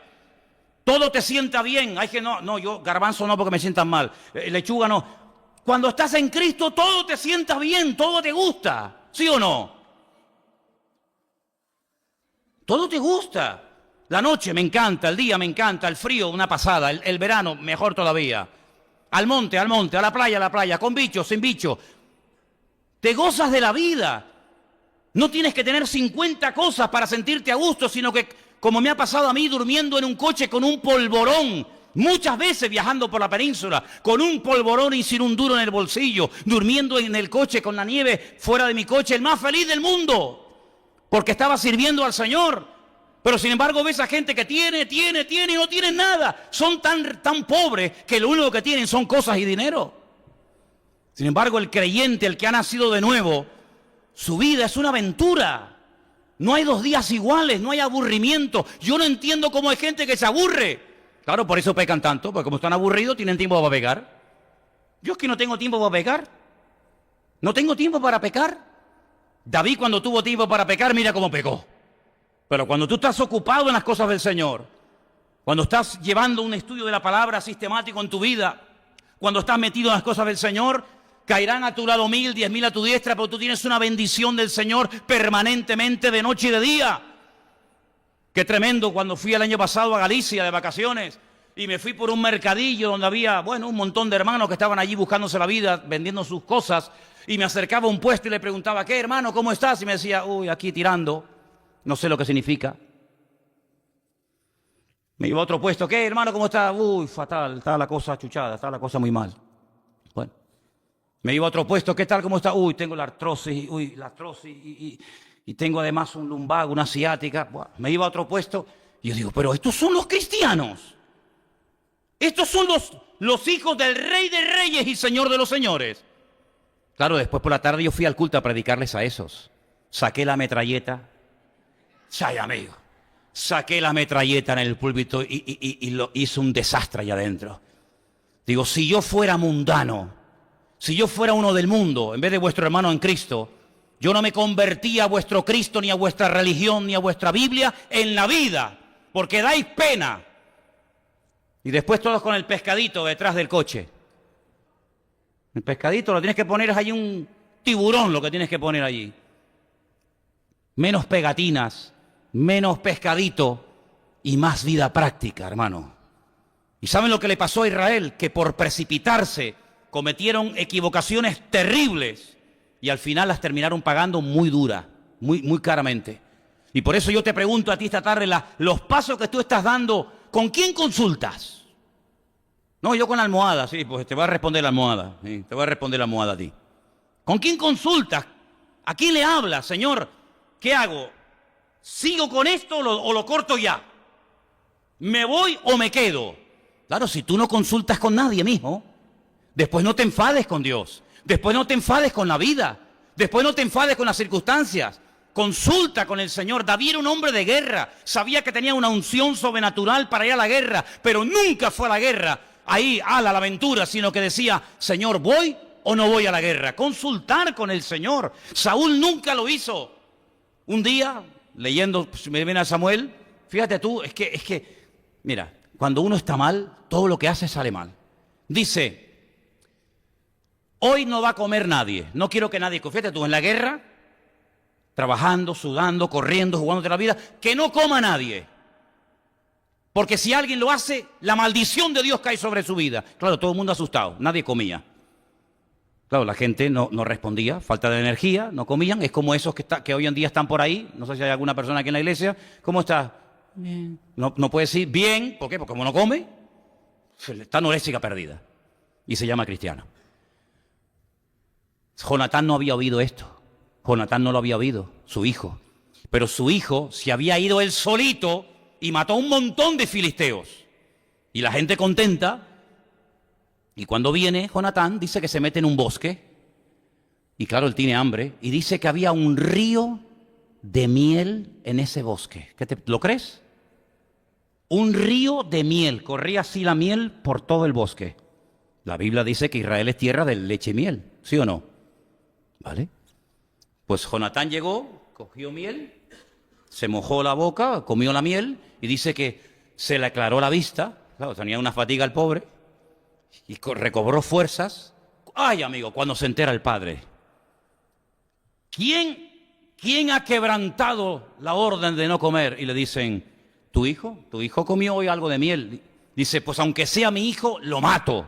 Todo te sienta bien. Hay que yo garbanzo no porque me sientan mal. Lechuga no. Cuando estás en Cristo todo te sienta bien, todo te gusta. ¿Sí o no? Todo te gusta. La noche me encanta, el día me encanta, el frío una pasada, el verano mejor todavía. Al monte, a la playa, con bicho, sin bicho. Te gozas de la vida. No tienes que tener 50 cosas para sentirte a gusto, sino que como me ha pasado a mí durmiendo en un coche con un polvorón, muchas veces viajando por la península, con un polvorón y sin un duro en el bolsillo, durmiendo en el coche con la nieve fuera de mi coche, el más feliz del mundo, porque estaba sirviendo al Señor. Pero sin embargo ves a gente que tiene y no tiene nada. Son tan pobres que lo único que tienen son cosas y dinero. Sin embargo el creyente, el que ha nacido de nuevo, su vida es una aventura. No hay 2 días iguales, no hay aburrimiento. Yo no entiendo cómo hay gente que se aburre. Claro, por eso pecan tanto, porque como están aburridos tienen tiempo para pecar. Yo es que no tengo tiempo para pecar. No tengo tiempo para pecar. David cuando tuvo tiempo para pecar, mira cómo pecó. Pero cuando tú estás ocupado en las cosas del Señor, cuando estás llevando un estudio de la palabra sistemático en tu vida, cuando estás metido en las cosas del Señor, caerán a tu lado 1000, 10.000 a tu diestra, pero tú tienes una bendición del Señor permanentemente de noche y de día. Qué tremendo cuando fui el año pasado a Galicia de vacaciones y me fui por un mercadillo donde había, bueno, un montón de hermanos que estaban allí buscándose la vida, vendiendo sus cosas, y me acercaba a un puesto y le preguntaba, ¿qué hermano, cómo estás? Y me decía, uy, aquí tirando, no sé lo que significa. Me iba a otro puesto, ¿qué hermano, cómo estás? Uy, fatal, está la cosa chuchada, está la cosa muy mal. Bueno, me iba a otro puesto, ¿qué tal, cómo está? Uy, tengo la artrosis, y tengo además un lumbago, una ciática. Bueno, me iba a otro puesto y yo digo, pero estos son los cristianos. Estos son los hijos del Rey de Reyes y Señor de los Señores. Claro, después por la tarde yo fui al culto a predicarles a esos. Saqué la metralleta. ¡Ay, amigo! Saqué la metralleta en el púlpito y lo hice un desastre allá adentro. Digo, si yo fuera mundano, si yo fuera uno del mundo, en vez de vuestro hermano en Cristo, yo no me convertía a vuestro Cristo, ni a vuestra religión, ni a vuestra Biblia en la vida, porque dais pena. Y después todos con el pescadito detrás del coche. El pescadito lo tienes que poner, es allí un tiburón lo que tienes que poner allí. Menos pegatinas, menos pescadito y más vida práctica, hermano. ¿Y saben lo que le pasó a Israel? Que por precipitarse cometieron equivocaciones terribles y al final las terminaron pagando muy dura, muy caramente. Y por eso yo te pregunto a ti esta tarde, los pasos que tú estás dando, ¿con quién consultas? No, yo con la almohada, sí, pues te voy a responder la almohada, sí, te voy a responder la almohada a ti. ¿Con quién consultas? ¿A quién le hablas, Señor? ¿Qué hago? ¿Sigo con esto o lo corto ya? ¿Me voy o me quedo? Claro, si tú no consultas con nadie, mijo, después no te enfades con Dios, después no te enfades con la vida, después no te enfades con las circunstancias. Consulta con el Señor. David era un hombre de guerra, sabía que tenía una unción sobrenatural para ir a la guerra, pero nunca fue a la guerra ahí a la aventura, sino que decía, Señor, ¿voy o no voy a la guerra? Consultar con el Señor. Saúl nunca lo hizo. Un día, leyendo, me viene a Samuel, fíjate tú, es que, mira, cuando uno está mal, todo lo que hace sale mal. Dice, hoy no va a comer nadie, no quiero que nadie, fíjate tú, en la guerra, trabajando, sudando, corriendo, jugándote la vida, que no coma nadie. Porque si alguien lo hace, la maldición de Dios cae sobre su vida. Claro, todo el mundo asustado, nadie comía. Claro, la gente no respondía, falta de energía, no comían. Es como esos que hoy en día están por ahí, no sé si hay alguna persona aquí en la iglesia. ¿Cómo está? Bien. No puede decir bien, ¿por qué? Porque como no come, está anoréxica perdida. Y se llama cristiano. Jonatán no había oído esto. Jonatán no lo había oído, su hijo. Pero su hijo se había ido él solito y mató a un montón de filisteos. Y la gente contenta. Y cuando viene Jonatán, dice que se mete en un bosque. Y claro, él tiene hambre. Y dice que había un río de miel en ese bosque. ¿Lo crees? Un río de miel. Corría así la miel por todo el bosque. La Biblia dice que Israel es tierra de leche y miel. ¿Sí o no? ¿Vale? Pues Jonatán llegó, cogió miel, se mojó la boca, comió la miel y dice que se le aclaró la vista. Claro, tenía una fatiga el pobre y recobró fuerzas. Ay, amigo, cuando se entera el padre. ¿Quién ha quebrantado la orden de no comer? Y le dicen, tu hijo comió hoy algo de miel. Dice, pues aunque sea mi hijo, lo mato.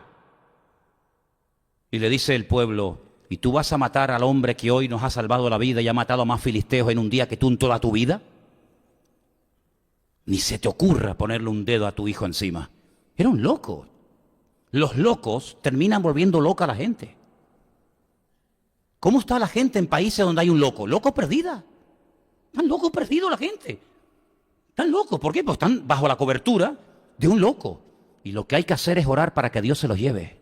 Y le dice el pueblo, ¿y tú vas a matar al hombre que hoy nos ha salvado la vida y ha matado a más filisteos en un día que tú en toda tu vida? Ni se te ocurra ponerle un dedo a tu hijo encima. Era un loco. Los locos terminan volviendo loca a la gente. ¿Cómo está la gente en países donde hay un loco? Loco perdida. Están locos perdidos la gente. Están locos. ¿Por qué? Pues están bajo la cobertura de un loco. Y lo que hay que hacer es orar para que Dios se los lleve.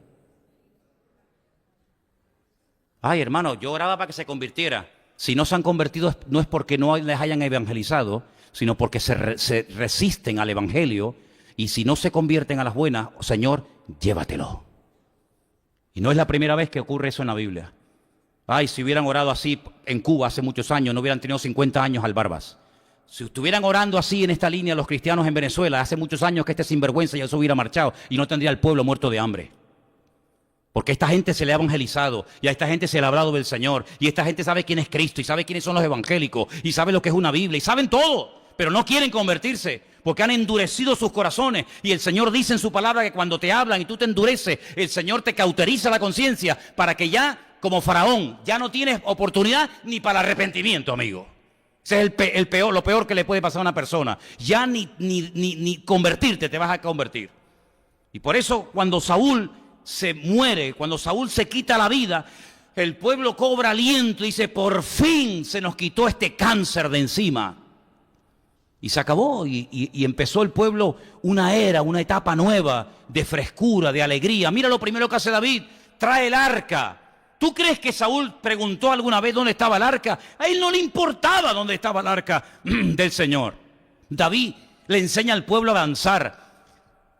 Ay, hermano, yo oraba para que se convirtiera. Si no se han convertido no es porque no les hayan evangelizado, sino porque se resisten al evangelio. Y si no se convierten a las buenas, Señor, llévatelo. Y no es la primera vez que ocurre eso en la Biblia. Ay, si hubieran orado así en Cuba hace muchos años, no hubieran tenido 50 años al Barbas. Si estuvieran orando así en esta línea los cristianos en Venezuela, hace muchos años que este sinvergüenza ya se hubiera marchado y no tendría el pueblo muerto de hambre. Porque a esta gente se le ha evangelizado y a esta gente se le ha hablado del Señor y esta gente sabe quién es Cristo y sabe quiénes son los evangélicos y sabe lo que es una Biblia y saben todo. pero no quieren convertirse porque han endurecido sus corazones. Y el Señor dice en su palabra que cuando te hablan y tú te endureces, el Señor te cauteriza la conciencia para que ya, como Faraón, ya no tienes oportunidad ni para el arrepentimiento, amigo. Ese es lo peor que le puede pasar a una persona. Ya ni convertirte te vas a convertir. Y por eso cuando Saúl se muere, cuando Saúl se quita la vida, el pueblo cobra aliento y dice, por fin se nos quitó este cáncer de encima. Y se acabó y empezó el pueblo una era, una etapa nueva de frescura, de alegría. Mira lo primero que hace David, trae el arca. ¿Tú crees que Saúl preguntó alguna vez dónde estaba el arca? A él no le importaba dónde estaba el arca del Señor. David le enseña al pueblo a danzar.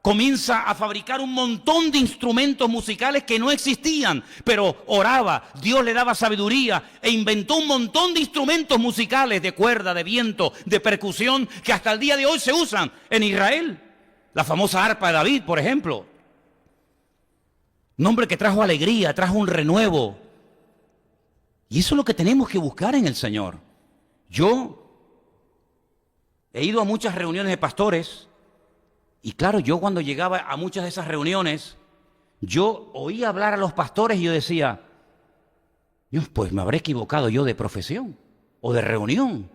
Comienza a fabricar un montón de instrumentos musicales que no existían, pero oraba, Dios le daba sabiduría e inventó un montón de instrumentos musicales de cuerda, de viento, de percusión, que hasta el día de hoy se usan en Israel. La famosa arpa de David, por ejemplo. Un hombre que trajo alegría, trajo un renuevo. Y eso es lo que tenemos que buscar en el Señor. Yo he ido a muchas reuniones de pastores. Y claro, yo cuando llegaba a muchas de esas reuniones, yo oía hablar a los pastores y yo decía, Dios, pues me habré equivocado yo de profesión o de reunión.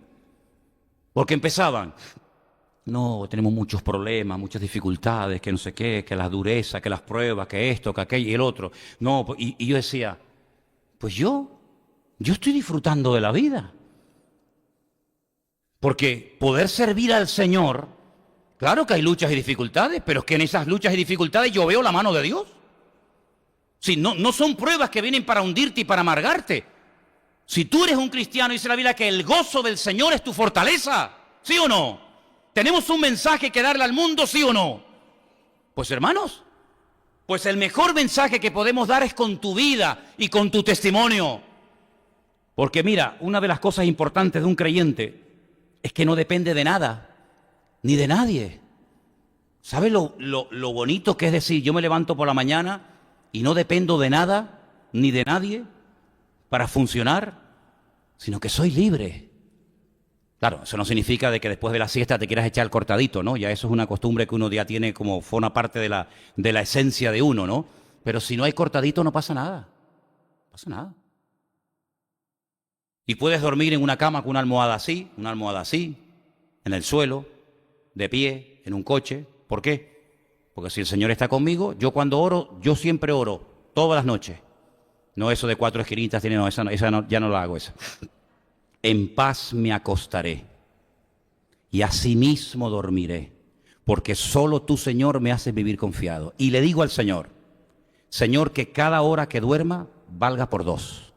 Porque empezaban, no, tenemos muchos problemas, muchas dificultades, que no sé qué, que las durezas, que las pruebas, que esto, que aquello y el otro. No, y yo decía, pues yo estoy disfrutando de la vida. Porque poder servir al Señor, claro que hay luchas y dificultades, pero es que en esas luchas y dificultades yo veo la mano de Dios. Si no son pruebas que vienen para hundirte y para amargarte. Si tú eres un cristiano, dice la Biblia que el gozo del Señor es tu fortaleza, ¿sí o no? ¿Tenemos un mensaje que darle al mundo, sí o no? Pues hermanos, pues el mejor mensaje que podemos dar es con tu vida y con tu testimonio. Porque mira, una de las cosas importantes de un creyente es que no depende de nada, ni de nadie. ¿Sabes lo bonito que es decir, yo me levanto por la mañana y no dependo de nada, ni de nadie, para funcionar, sino que soy libre? Claro, eso no significa de que después de la siesta te quieras echar el cortadito, ¿no? Ya eso es una costumbre que uno ya tiene como forma parte de la esencia de uno, ¿no? Pero si no hay cortadito no pasa nada. No pasa nada. Y puedes dormir en una cama con una almohada así, en el suelo, de pie, en un coche. ¿Por qué? Porque si el Señor está conmigo, yo cuando oro, yo siempre oro, todas las noches. No eso de 4 esquinitas, no, esa no, ya no la hago esa. En paz me acostaré y asimismo dormiré, porque solo tú, Señor, me haces vivir confiado. Y le digo al Señor, Señor, que cada hora que duerma valga por 2.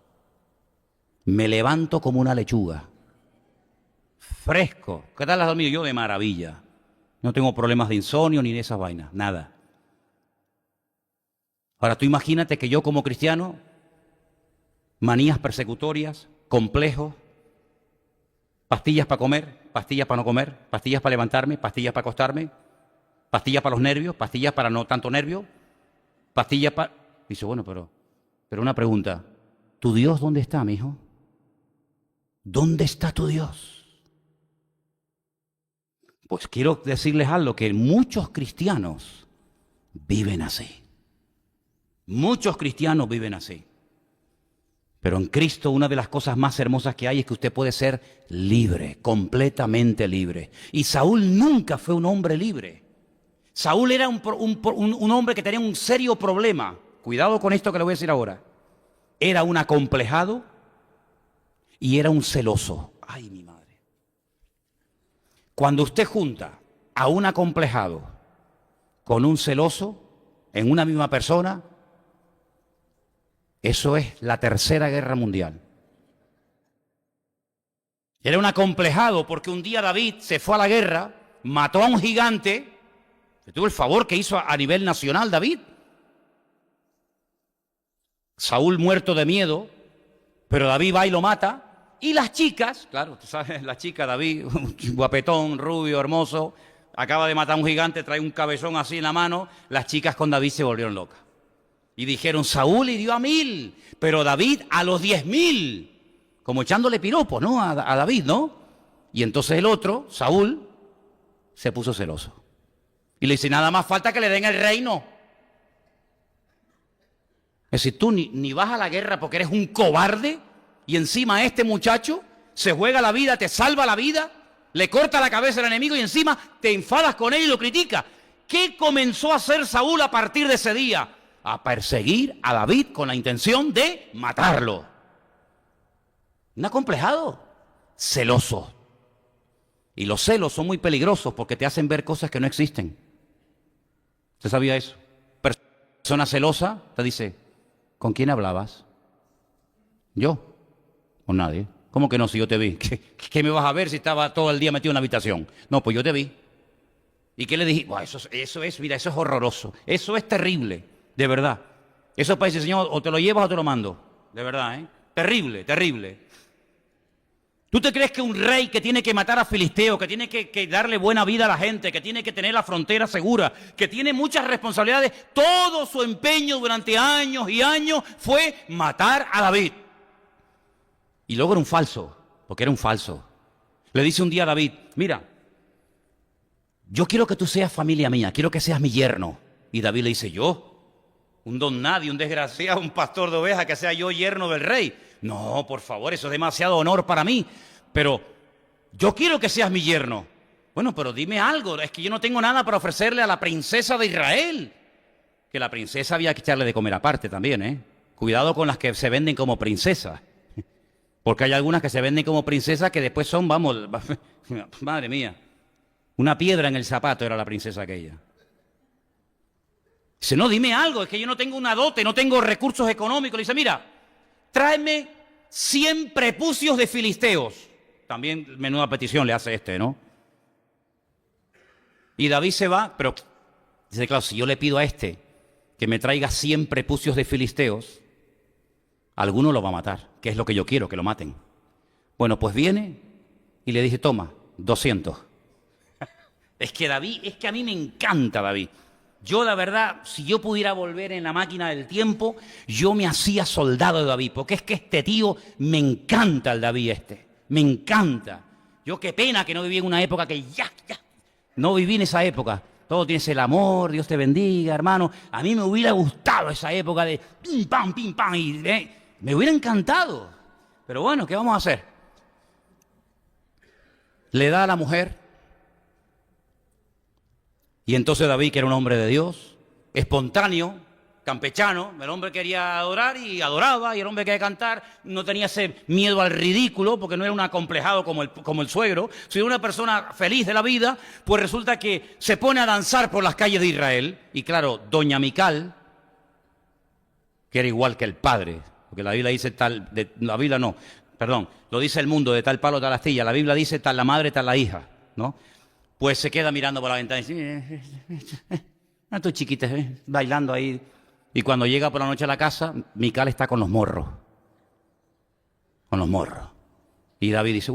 Me levanto como una lechuga, fresco. ¿Qué tal has dormido? Yo de maravilla. No tengo problemas de insomnio ni de esas vainas, nada. Ahora tú imagínate que yo como cristiano, manías persecutorias, complejos, pastillas para comer, pastillas para no comer, pastillas para levantarme, pastillas para acostarme, pastillas para los nervios, pastillas para no tanto nervio, pastillas para... Dice, bueno, pero una pregunta, ¿tu Dios dónde está, mi hijo? ¿Dónde está tu Dios? Pues quiero decirles algo, que muchos cristianos viven así. Muchos cristianos viven así. Pero en Cristo una de las cosas más hermosas que hay es que usted puede ser libre, completamente libre. Y Saúl nunca fue un hombre libre. Saúl era un hombre que tenía un serio problema. Cuidado con esto que le voy a decir ahora. Era un acomplejado y era un celoso. Ay, mi madre. Cuando usted junta a un acomplejado con un celoso en una misma persona, eso es la Tercera Guerra Mundial. Era un acomplejado porque un día David se fue a la guerra, mató a un gigante, que tuvo el favor que hizo a nivel nacional David. Saúl muerto de miedo, pero David va y lo mata. Y las chicas, claro, tú sabes, la chica David, un guapetón, rubio, hermoso, acaba de matar a un gigante, trae un cabezón así en la mano, las chicas con David se volvieron locas. Y dijeron, Saúl hirió a 1000, pero David a los 10.000. Como echándole piropo, ¿no? A David, ¿no? Y entonces el otro, Saúl, se puso celoso. Y le dice, nada más falta que le den el reino. Es decir, tú ni vas a la guerra porque eres un cobarde y encima este muchacho se juega la vida, te salva la vida, le corta la cabeza al enemigo y encima te enfadas con él y lo critica. ¿Qué comenzó a hacer Saúl a partir de ese día? A perseguir a David con la intención de matarlo. Un acomplejado, celoso. Y los celos son muy peligrosos porque te hacen ver cosas que no existen. ¿Usted sabía eso? Persona celosa te dice, ¿con quién hablabas? ¿Yo? Con nadie. ¿Cómo que no? Si yo te vi. ¿Qué me vas a ver si estaba todo el día metido en la habitación? No, pues yo te vi. ¿Y qué le dije? Buah, eso es, mira, eso es horroroso. Eso es terrible, de verdad. Eso parece, Señor, o te lo llevas o te lo mando. De verdad, ¿eh? Terrible, terrible. ¿Tú te crees que un rey que tiene que matar a filisteos, que tiene que darle buena vida a la gente, que tiene que tener la frontera segura, que tiene muchas responsabilidades, todo su empeño durante años y años fue matar a David? Y luego era un falso, porque era un falso. Le dice un día a David, mira, yo quiero que tú seas familia mía, quiero que seas mi yerno. Y David le dice, ¿yo? Un don nadie, un desgraciado, un pastor de ovejas, que sea yo yerno del rey. No, por favor, eso es demasiado honor para mí. Pero yo quiero que seas mi yerno. Bueno, pero dime algo, es que yo no tengo nada para ofrecerle a la princesa de Israel. Que la princesa había que echarle de comer aparte también, ¿eh? Cuidado con las que se venden como princesas. Porque hay algunas que se venden como princesas que después son, vamos, madre mía. Una piedra en el zapato era la princesa aquella. Dice, no, dime algo, es que yo no tengo una dote, no tengo recursos económicos. Le dice, mira, tráeme 100 prepucios de filisteos. También menuda petición le hace este, ¿no? Y David se va, pero dice, claro, si yo le pido a este que me traiga 100 prepucios de filisteos, alguno lo va a matar, que es lo que yo quiero, que lo maten. Bueno, pues viene y le dice, toma, 200. Es que David, es que a mí me encanta David. Yo, la verdad, si yo pudiera volver en la máquina del tiempo, yo me hacía soldado de David, porque es que este tío, me encanta el David este, me encanta. Yo qué pena que no viví en una época que ya, no viví en esa época. Todo tienes el amor, Dios te bendiga, hermano. A mí me hubiera gustado esa época de pim, pam, y me hubiera encantado. Pero bueno, ¿qué vamos a hacer? Le da a la mujer. Y entonces David, que era un hombre de Dios, espontáneo, campechano, el hombre quería adorar y adoraba, y el hombre quería cantar, no tenía ese miedo al ridículo, porque no era un acomplejado como el suegro, sino una persona feliz de la vida, pues resulta que se pone a danzar por las calles de Israel. Y claro, doña Mical, que era igual que el padre, porque la Biblia dice tal, la Biblia no, perdón, lo dice el mundo, de tal palo tal astilla, la Biblia dice tal la madre, tal la hija, ¿no? Pues se queda mirando por la ventana y dice, tú chiquita, bailando ahí. Y cuando llega por la noche a la casa, Mical está con los morros. Con los morros. Y David dice,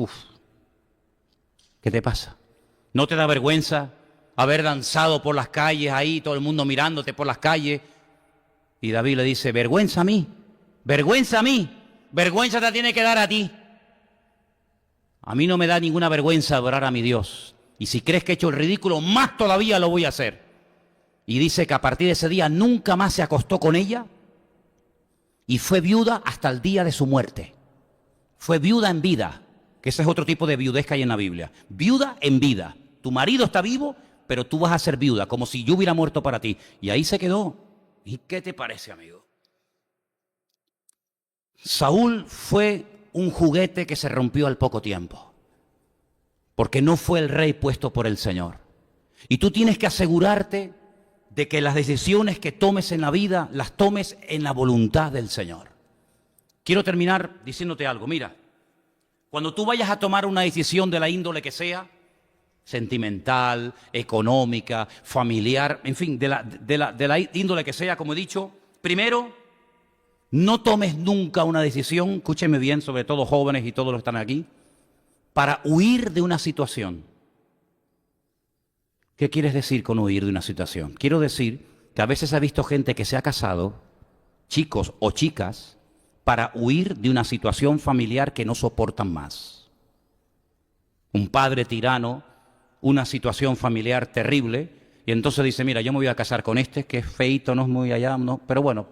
¿qué te pasa? ¿No te da vergüenza haber danzado por las calles ahí, todo el mundo mirándote por las calles? Y David le dice, vergüenza a mí, vergüenza te tiene que dar a ti. A mí no me da ninguna vergüenza adorar a mi Dios. Y si crees que he hecho el ridículo, más todavía lo voy a hacer. Y dice que a partir de ese día nunca más se acostó con ella y fue viuda hasta el día de su muerte. Fue viuda en vida, que ese es otro tipo de viudez que hay en la Biblia. Viuda en vida. Tu marido está vivo, pero tú vas a ser viuda, como si yo hubiera muerto para ti. Y ahí se quedó. ¿Y qué te parece, amigo? Saúl fue un juguete que se rompió al poco tiempo. Porque no fue el rey puesto por el Señor. Y tú tienes que asegurarte de que las decisiones que tomes en la vida, las tomes en la voluntad del Señor. Quiero terminar diciéndote algo. Mira, cuando tú vayas a tomar una decisión de la índole que sea, sentimental, económica, familiar, en fin, de la índole que sea, como he dicho, primero, no tomes nunca una decisión, escúcheme bien, sobre todo jóvenes y todos los que están aquí, para huir de una situación. ¿Qué quieres decir con huir de una situación? Quiero decir que a veces he visto gente que se ha casado, chicos o chicas, para huir de una situación familiar que no soportan más. un padre tirano, una situación familiar terrible, y entonces dice, mira, yo me voy a casar con este, que es feíto, no es muy allá, no, pero bueno,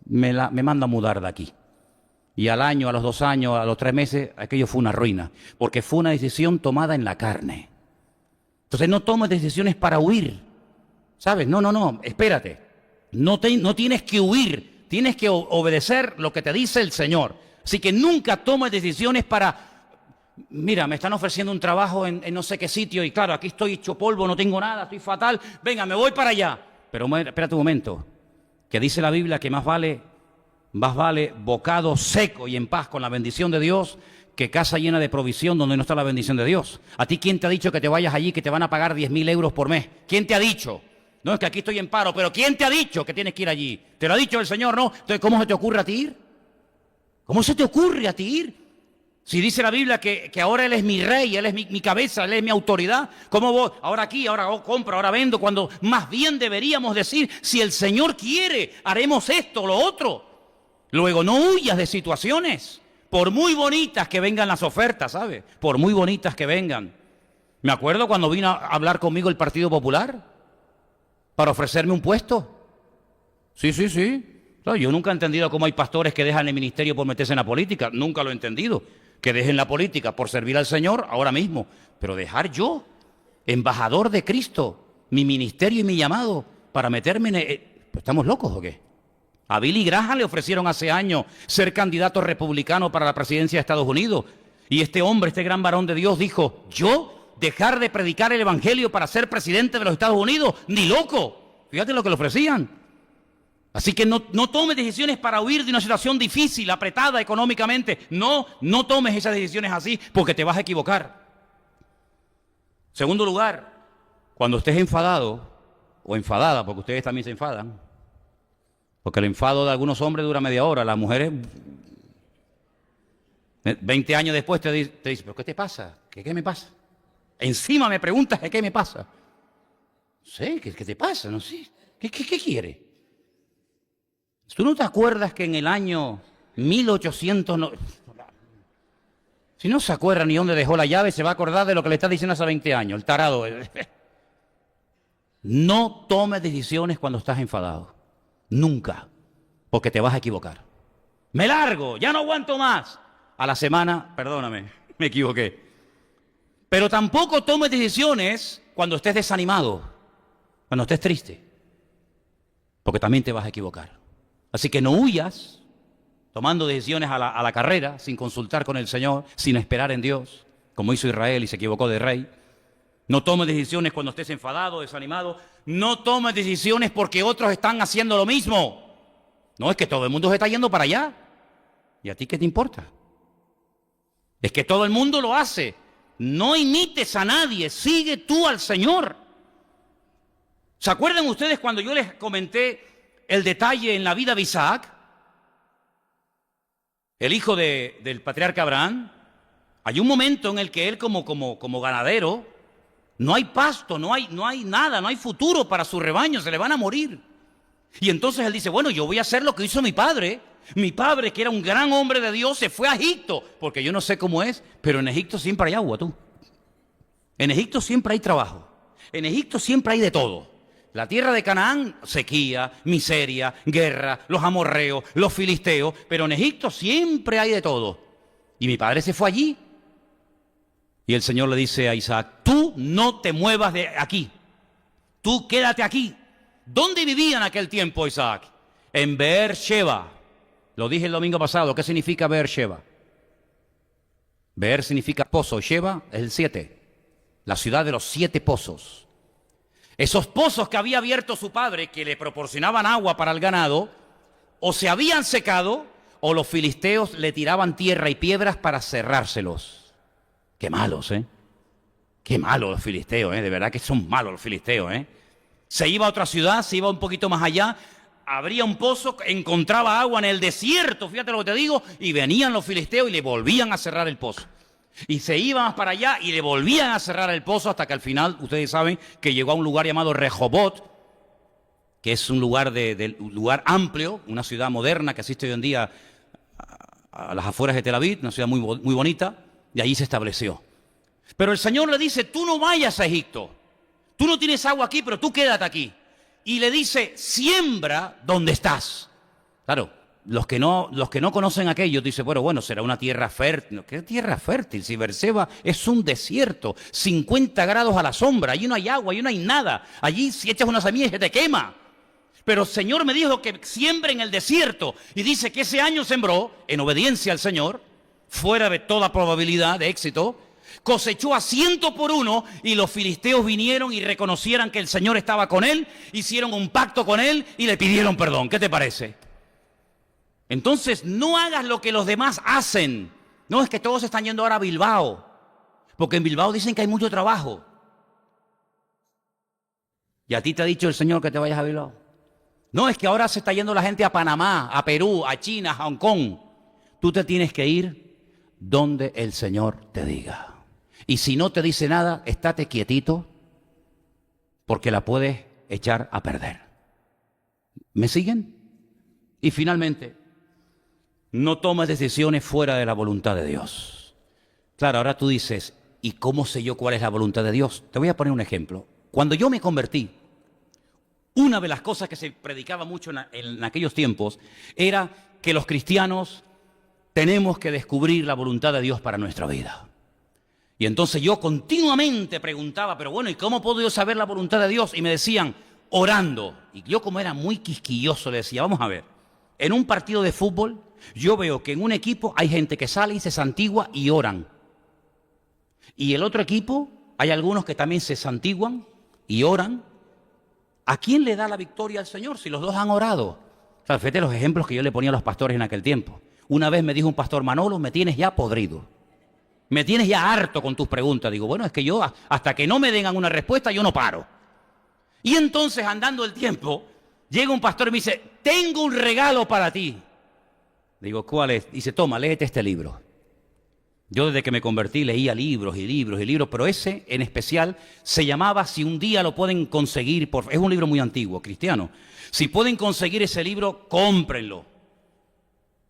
me manda a mudar de aquí. Y al año, a los 2 años, a los 3 meses, aquello fue una ruina, porque fue una decisión tomada en la carne. Entonces no tomes decisiones para huir, ¿sabes? No, espérate. No tienes que huir, tienes que obedecer lo que te dice el Señor. Así que nunca tomes decisiones para... Mira, me están ofreciendo un trabajo en no sé qué sitio y claro, aquí estoy hecho polvo, no tengo nada, estoy fatal, venga, me voy para allá. Pero espérate un momento, que dice la Biblia que más vale bocado seco y en paz con la bendición de Dios que casa llena de provisión donde no está la bendición de Dios. ¿A ti quién te ha dicho que te vayas allí, que te van a pagar 10.000 euros por mes? ¿Quién te ha dicho? No, es que aquí estoy en paro, pero ¿quién te ha dicho que tienes que ir allí? ¿Te lo ha dicho el Señor? No. Entonces, ¿cómo se te ocurre a ti ir? ¿Cómo se te ocurre a ti ir? Si dice la Biblia que ahora Él es mi rey, Él es mi cabeza, Él es mi autoridad, ¿cómo voy? Ahora aquí, ahora compro, ahora vendo, cuando más bien deberíamos decir, si el Señor quiere, haremos esto o lo otro. Luego, no huyas de situaciones, por muy bonitas que vengan las ofertas, ¿sabes? Por muy bonitas que vengan. Me acuerdo cuando vino a hablar conmigo el Partido Popular para ofrecerme un puesto. Sí. No, yo nunca he entendido cómo hay pastores que dejan el ministerio por meterse en la política. Nunca lo he entendido. Que dejen la política por servir al Señor ahora mismo. Pero dejar yo, embajador de Cristo, mi ministerio y mi llamado, para meterme en... ¿Estamos locos o qué? A Billy Graham le ofrecieron hace años ser candidato republicano para la presidencia de Estados Unidos. Y este hombre, este gran varón de Dios, dijo, ¿yo dejar de predicar el evangelio para ser presidente de los Estados Unidos? ¡Ni loco! Fíjate lo que le ofrecían. Así que no tomes decisiones para huir de una situación difícil, apretada económicamente. No tomes esas decisiones así porque te vas a equivocar. Segundo lugar, cuando estés enfadado o enfadada, porque ustedes también se enfadan, porque el enfado de algunos hombres dura media hora, las mujeres 20 años después te dicen, ¿pero qué te pasa? ¿Qué me pasa? Encima me preguntas ¿qué me pasa? No sé, ¿qué te pasa? No sé. ¿Qué quieres? ¿Tú no te acuerdas que en el año 1800... Si no se acuerda ni dónde dejó la llave, se va a acordar de lo que le está diciendo hace 20 años, el tarado. No tomes decisiones cuando estás enfadado. Nunca. Porque te vas a equivocar. Me largo, ya no aguanto más. A la semana, perdóname, me equivoqué. Pero tampoco tomes decisiones cuando estés desanimado, cuando estés triste. Porque también te vas a equivocar. Así que no huyas tomando decisiones a la carrera, sin consultar con el Señor, sin esperar en Dios, como hizo Israel y se equivocó de rey. No tomes decisiones cuando estés enfadado, desanimado. No tomes decisiones porque otros están haciendo lo mismo. No, es que todo el mundo se está yendo para allá. ¿Y a ti qué te importa? Es que todo el mundo lo hace. No imites a nadie, sigue tú al Señor. ¿Se acuerdan ustedes cuando yo les comenté el detalle en la vida de Isaac, el hijo del patriarca Abraham? Hay un momento en el que él como ganadero, no hay pasto, no hay nada, no hay futuro para su rebaño, se le van a morir. Y entonces él dice, bueno, yo voy a hacer lo que hizo mi padre. Mi padre, que era un gran hombre de Dios, se fue a Egipto, porque yo no sé cómo es, pero en Egipto siempre hay agua, tú. En Egipto siempre hay trabajo. En Egipto siempre hay de todo. La tierra de Canaán, sequía, miseria, guerra, los amorreos, los filisteos, pero en Egipto siempre hay de todo. Y mi padre se fue allí. Y el Señor le dice a Isaac, tú no te muevas de aquí, tú quédate aquí. ¿Dónde vivía en aquel tiempo Isaac? En Beer-sheba. Lo dije el domingo pasado, ¿qué significa Beer-sheba? Beer significa pozo, Sheba es el 7, la ciudad de los 7 pozos. Esos pozos que había abierto su padre, que le proporcionaban agua para el ganado, o se habían secado, o los filisteos le tiraban tierra y piedras para cerrárselos. Qué malos, ¿eh? Qué malos los filisteos, ¿eh? De verdad que son malos los filisteos, ¿eh? Se iba a otra ciudad, se iba un poquito más allá, abría un pozo, encontraba agua en el desierto, fíjate lo que te digo, y venían los filisteos y le volvían a cerrar el pozo. Y se iban más para allá y le volvían a cerrar el pozo hasta que al final, ustedes saben, que llegó a un lugar llamado Rehobot, que es un lugar, lugar amplio, una ciudad moderna que existe hoy en día a las afueras de Tel Aviv, una ciudad muy bonita, y allí se estableció. Pero el Señor le dice, tú no vayas a Egipto. Tú no tienes agua aquí, pero tú quédate aquí. Y le dice, siembra donde estás. Claro, los que no conocen aquello dicen, bueno, será una tierra fértil. ¿Qué tierra fértil? Si Beerseba es un desierto, 50 grados a la sombra, allí no hay agua, allí no hay nada. Allí si echas una semilla se te quema. Pero el Señor me dijo que siembre en el desierto. Y dice que ese año sembró, en obediencia al Señor, fuera de toda probabilidad de éxito, cosechó a 100 por 1 y los filisteos vinieron y reconocieran que el Señor estaba con él, hicieron un pacto con él y le pidieron perdón. ¿Qué te parece? Entonces no hagas lo que los demás hacen. No, es que todos están yendo ahora a Bilbao, porque en Bilbao dicen que hay mucho trabajo. ¿Y a ti te ha dicho el Señor que te vayas a Bilbao? No, es que ahora se está yendo la gente a Panamá, a Perú, a China, a Hong Kong. Tú te tienes que ir donde el Señor te diga. Y si no te dice nada, estate quietito, porque la puedes echar a perder. ¿Me siguen? Y finalmente, no tomes decisiones fuera de la voluntad de Dios. Claro, ahora tú dices, ¿y cómo sé yo cuál es la voluntad de Dios? Te voy a poner un ejemplo. Cuando yo me convertí, una de las cosas que se predicaba mucho en aquellos tiempos era que los cristianos tenemos que descubrir la voluntad de Dios para nuestra vida. Y entonces yo continuamente preguntaba, pero bueno, ¿y cómo puedo yo saber la voluntad de Dios? Y me decían, orando. Y yo, como era muy quisquilloso, le decía, vamos a ver, en un partido de fútbol, yo veo que en un equipo hay gente que sale y se santigua y oran. Y el otro equipo, hay algunos que también se santiguan y oran. ¿A quién le da la victoria al Señor si los dos han orado? O sea, fíjate los ejemplos que yo le ponía a los pastores en aquel tiempo. Una vez me dijo un pastor, Manolo, me tienes ya podrido. Me tienes ya harto con tus preguntas. Digo, bueno, es que yo hasta que no me den una respuesta, yo no paro. Y entonces, andando el tiempo, llega un pastor y me dice, tengo un regalo para ti. Digo, ¿cuál es? Dice, toma, léete este libro. Yo desde que me convertí leía libros y libros y libros, pero ese en especial se llamaba, si un día lo pueden conseguir, es un libro muy antiguo, cristiano. Si pueden conseguir ese libro, cómprenlo.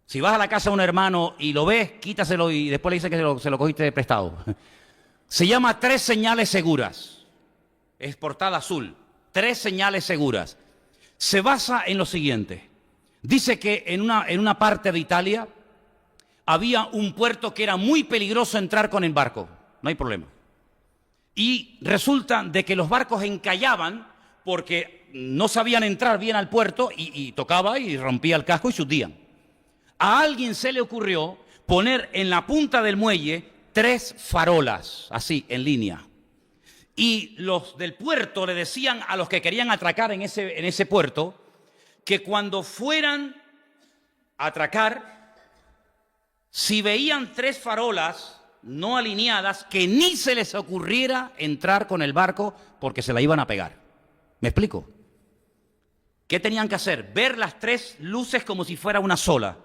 Si vas a la casa de un hermano y lo ves, quítaselo y después le dices que se lo cogiste prestado. Se llama 3 señales seguras. Es portada azul. 3 señales seguras. Se basa en lo siguiente. Dice que en una parte de Italia había un puerto que era muy peligroso entrar con el barco. No hay problema. Y resulta de que los barcos encallaban porque no sabían entrar bien al puerto y tocaba y rompía el casco y se hundían. A alguien se le ocurrió poner en la punta del muelle 3 farolas, así, en línea. Y los del puerto le decían a los que querían atracar en ese puerto que cuando fueran a atracar, si veían 3 farolas no alineadas, que ni se les ocurriera entrar con el barco porque se la iban a pegar. ¿Me explico? ¿Qué tenían que hacer? Ver las 3 luces como si fuera una sola.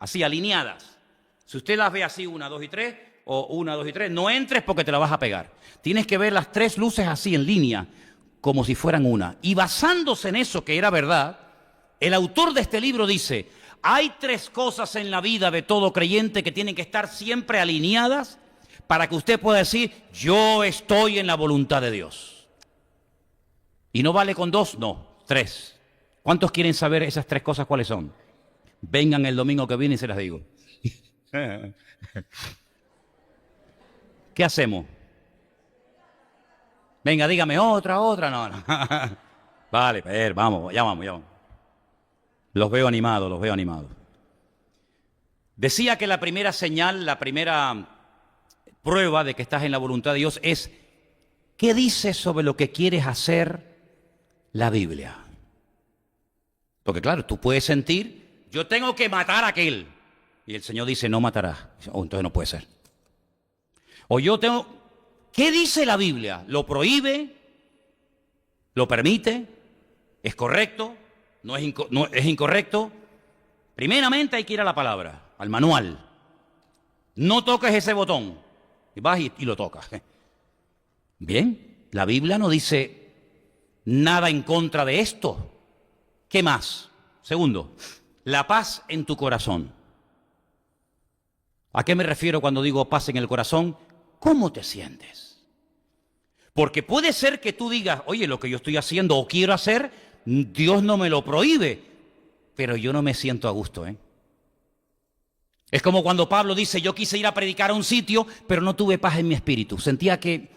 Así, alineadas. Si usted las ve así, 1, 2 y 3, o 1, 2 y 3, no entres porque te la vas a pegar. Tienes que ver las 3 luces así, en línea, como si fueran una. Y basándose en eso, que era verdad, el autor de este libro dice, hay 3 cosas en la vida de todo creyente que tienen que estar siempre alineadas para que usted pueda decir, yo estoy en la voluntad de Dios. ¿Y no vale con 2? No, 3. ¿Cuántos quieren saber esas 3 cosas cuáles son? Vengan el domingo que viene y se las digo. ¿Qué hacemos? Venga, dígame otra. No. Vale, ver, vamos, ya vamos. Los veo animados. Decía que la primera señal, la primera prueba de que estás en la voluntad de Dios es, ¿qué dice sobre lo que quieres hacer la Biblia? Porque claro, tú puedes sentir, yo tengo que matar a aquel. Y el Señor dice, no matarás. Entonces no puede ser. O yo tengo... ¿Qué dice la Biblia? ¿Lo prohíbe? ¿Lo permite? ¿Es correcto? ¿No es incorrecto? Primeramente hay que ir a la palabra, al manual. No toques ese botón. Y vas y lo tocas. Bien, la Biblia no dice nada en contra de esto. ¿Qué más? Segundo, la paz en tu corazón. ¿A qué me refiero cuando digo paz en el corazón? ¿cómo te sientes? Porque puede ser que tú digas, oye, lo que yo estoy haciendo o quiero hacer, Dios no me lo prohíbe, pero yo no me siento a gusto, ¿eh? Es como cuando Pablo dice, yo quise ir a predicar a un sitio, pero no tuve paz en mi espíritu. Sentía que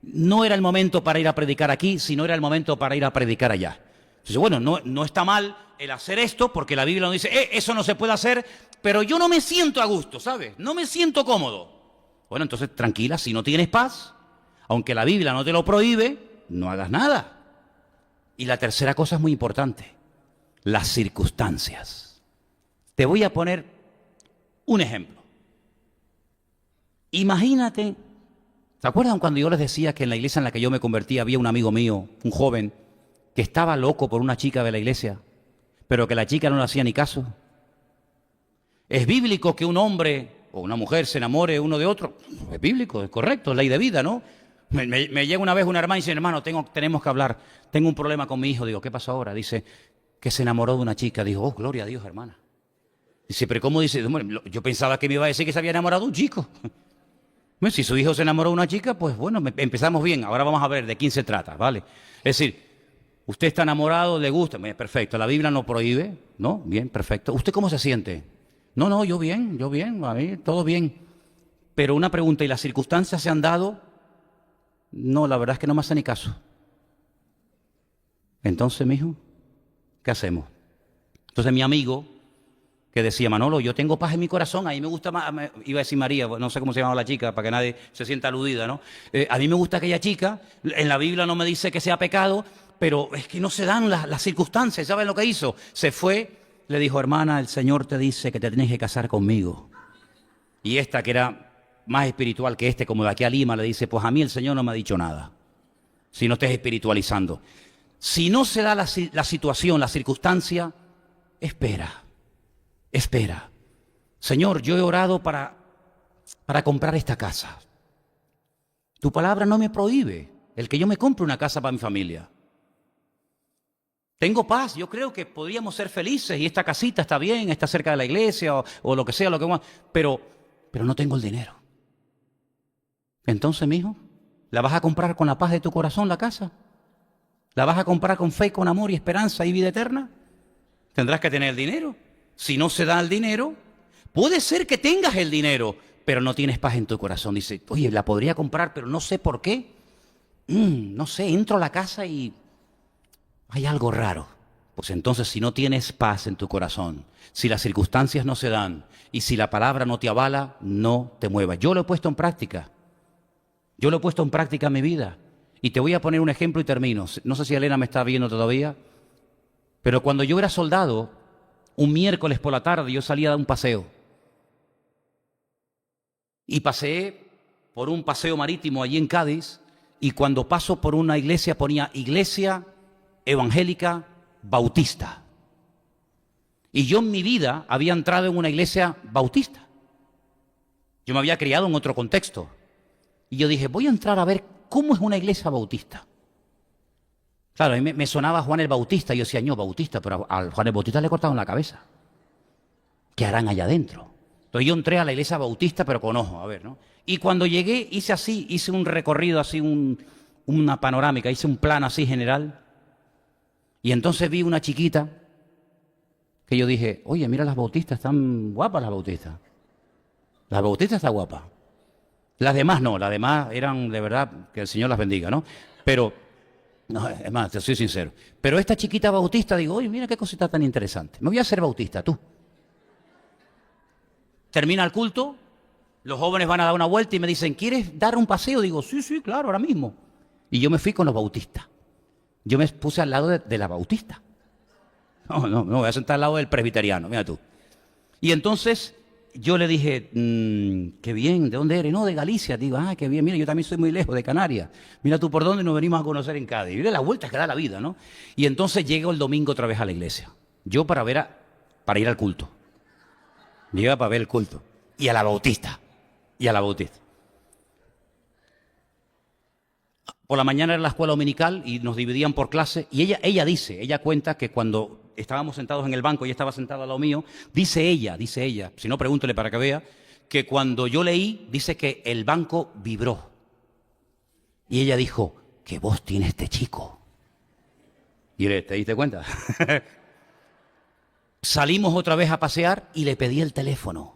no era el momento para ir a predicar aquí, sino era el momento para ir a predicar allá. Entonces, bueno, no está mal el hacer esto, porque la Biblia nos dice, eso no se puede hacer, pero yo no me siento a gusto, ¿sabes? No me siento cómodo. Bueno, entonces tranquila, si no tienes paz, aunque la Biblia no te lo prohíbe, no hagas nada. Y la tercera cosa es muy importante, las circunstancias. Te voy a poner un ejemplo. Imagínate, ¿se acuerdan cuando yo les decía que en la iglesia en la que yo me convertí había un amigo mío, un joven, que estaba loco por una chica de la iglesia, pero que la chica no le hacía ni caso? ¿Es bíblico que un hombre o una mujer se enamore uno de otro? Es bíblico, es correcto, es ley de vida, ¿no? Me llega una vez una hermana y dice, hermano, tenemos que hablar, tengo un problema con mi hijo. Digo, ¿qué pasó ahora? Dice, que se enamoró de una chica. Digo, oh, gloria a Dios, hermana. Dice, pero ¿cómo dice? Bueno, yo pensaba que me iba a decir que se había enamorado de un chico. Bueno, si su hijo se enamoró de una chica, pues bueno, empezamos bien. Ahora vamos a ver de quién se trata, ¿vale? Es decir, usted está enamorado, le gusta, perfecto. La Biblia no prohíbe, ¿no? Bien, perfecto. ¿Usted cómo se siente? No, yo bien, a mí todo bien. Pero una pregunta, ¿y las circunstancias se han dado? No, la verdad es que no me hace ni caso. Entonces, mijo, ¿qué hacemos? Entonces mi amigo, que decía, Manolo, yo tengo paz en mi corazón, a mí me gusta más, iba a decir María, no sé cómo se llamaba la chica, para que nadie se sienta aludida, ¿no? A mí me gusta aquella chica, en la Biblia no me dice que sea pecado, pero es que no se dan las circunstancias. ¿Saben lo que hizo? Se fue, le dijo, hermana, el Señor te dice que te tienes que casar conmigo. Y esta, que era más espiritual que este, como de aquí a Lima, le dice, pues a mí el Señor no me ha dicho nada, si no estés espiritualizando. Si no se da la situación, la circunstancia, espera. Señor, yo he orado para comprar esta casa. Tu palabra no me prohíbe el que yo me compre una casa para mi familia. Tengo paz, yo creo que podríamos ser felices y esta casita está bien, está cerca de la iglesia o lo que sea, pero no tengo el dinero. Entonces, mijo, ¿la vas a comprar con la paz de tu corazón la casa? ¿La vas a comprar con fe, con amor y esperanza y vida eterna? Tendrás que tener el dinero. Si no se da el dinero, puede ser que tengas el dinero, pero no tienes paz en tu corazón. Dice, oye, la podría comprar, pero no sé por qué. No sé, entro a la casa y hay algo raro. Pues entonces, si no tienes paz en tu corazón, si las circunstancias no se dan y si la palabra no te avala, no te muevas. Yo lo he puesto en práctica. Yo lo he puesto en práctica en mi vida. Y te voy a poner un ejemplo y termino. No sé si Elena me está viendo todavía, pero cuando yo era soldado, un miércoles por la tarde yo salía a dar un paseo. Y pasé por un paseo marítimo allí en Cádiz, y cuando paso por una iglesia ponía Iglesia Evangélica Bautista. Y yo en mi vida había entrado en una iglesia bautista. Yo me había criado en otro contexto. Y yo dije, voy a entrar a ver cómo es una iglesia bautista. Claro, a mí me sonaba Juan el Bautista, y yo decía, no, Bautista, pero a Juan el Bautista le cortaron la cabeza. ¿Qué harán allá adentro? Entonces yo entré a la iglesia bautista, pero con ojo, a ver, ¿no? Y cuando llegué, hice un recorrido así, una panorámica, hice un plan así general, y entonces vi una chiquita, que yo dije, oye, mira las bautistas, están guapas las bautistas. Las bautistas están guapas. Las demás no, las demás eran de verdad, que el Señor las bendiga, ¿no? Pero, no, es más, te soy sincero. Pero esta chiquita bautista, digo, oye, mira qué cosita tan interesante. Me voy a hacer bautista, tú. Termina el culto, los jóvenes van a dar una vuelta y me dicen, ¿quieres dar un paseo? Digo, sí, claro, ahora mismo. Y yo me fui con los bautistas. Yo me puse al lado de la bautista. No, voy a sentar al lado del presbiteriano, mira tú. Y entonces yo le dije, qué bien, ¿de dónde eres? No, de Galicia. Digo, qué bien, mira, yo también soy muy lejos, de Canarias. Mira tú por dónde nos venimos a conocer en Cádiz. Mira las vueltas que da la vida, ¿no? Y entonces llego el domingo otra vez a la iglesia. Yo para ir al culto. Llega para ver el culto. Y a la bautista. Por la mañana era la escuela dominical y nos dividían por clase. Y ella cuenta que cuando estábamos sentados en el banco, ella estaba sentada al lado mío, dice ella, si no pregúntele para que vea, que cuando yo leí, dice que el banco vibró. Y ella dijo, ¿qué voz tiene este chico? Y ¿te diste cuenta? Salimos otra vez a pasear y le pedí el teléfono.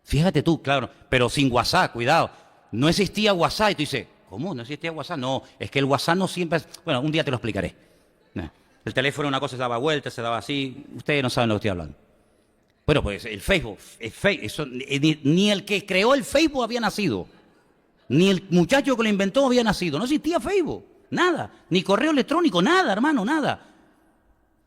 Fíjate tú, claro, pero sin WhatsApp, cuidado. No existía WhatsApp. Y tú dices, ¿cómo? ¿No existía WhatsApp? No, es que el WhatsApp no siempre... Bueno, un día te lo explicaré. El teléfono una cosa se daba vuelta, se daba así. Ustedes no saben lo que estoy hablando. Bueno, pues el Facebook, ni el que creó el Facebook había nacido. Ni el muchacho que lo inventó había nacido. No existía Facebook, nada. Ni correo electrónico, nada, hermano, nada.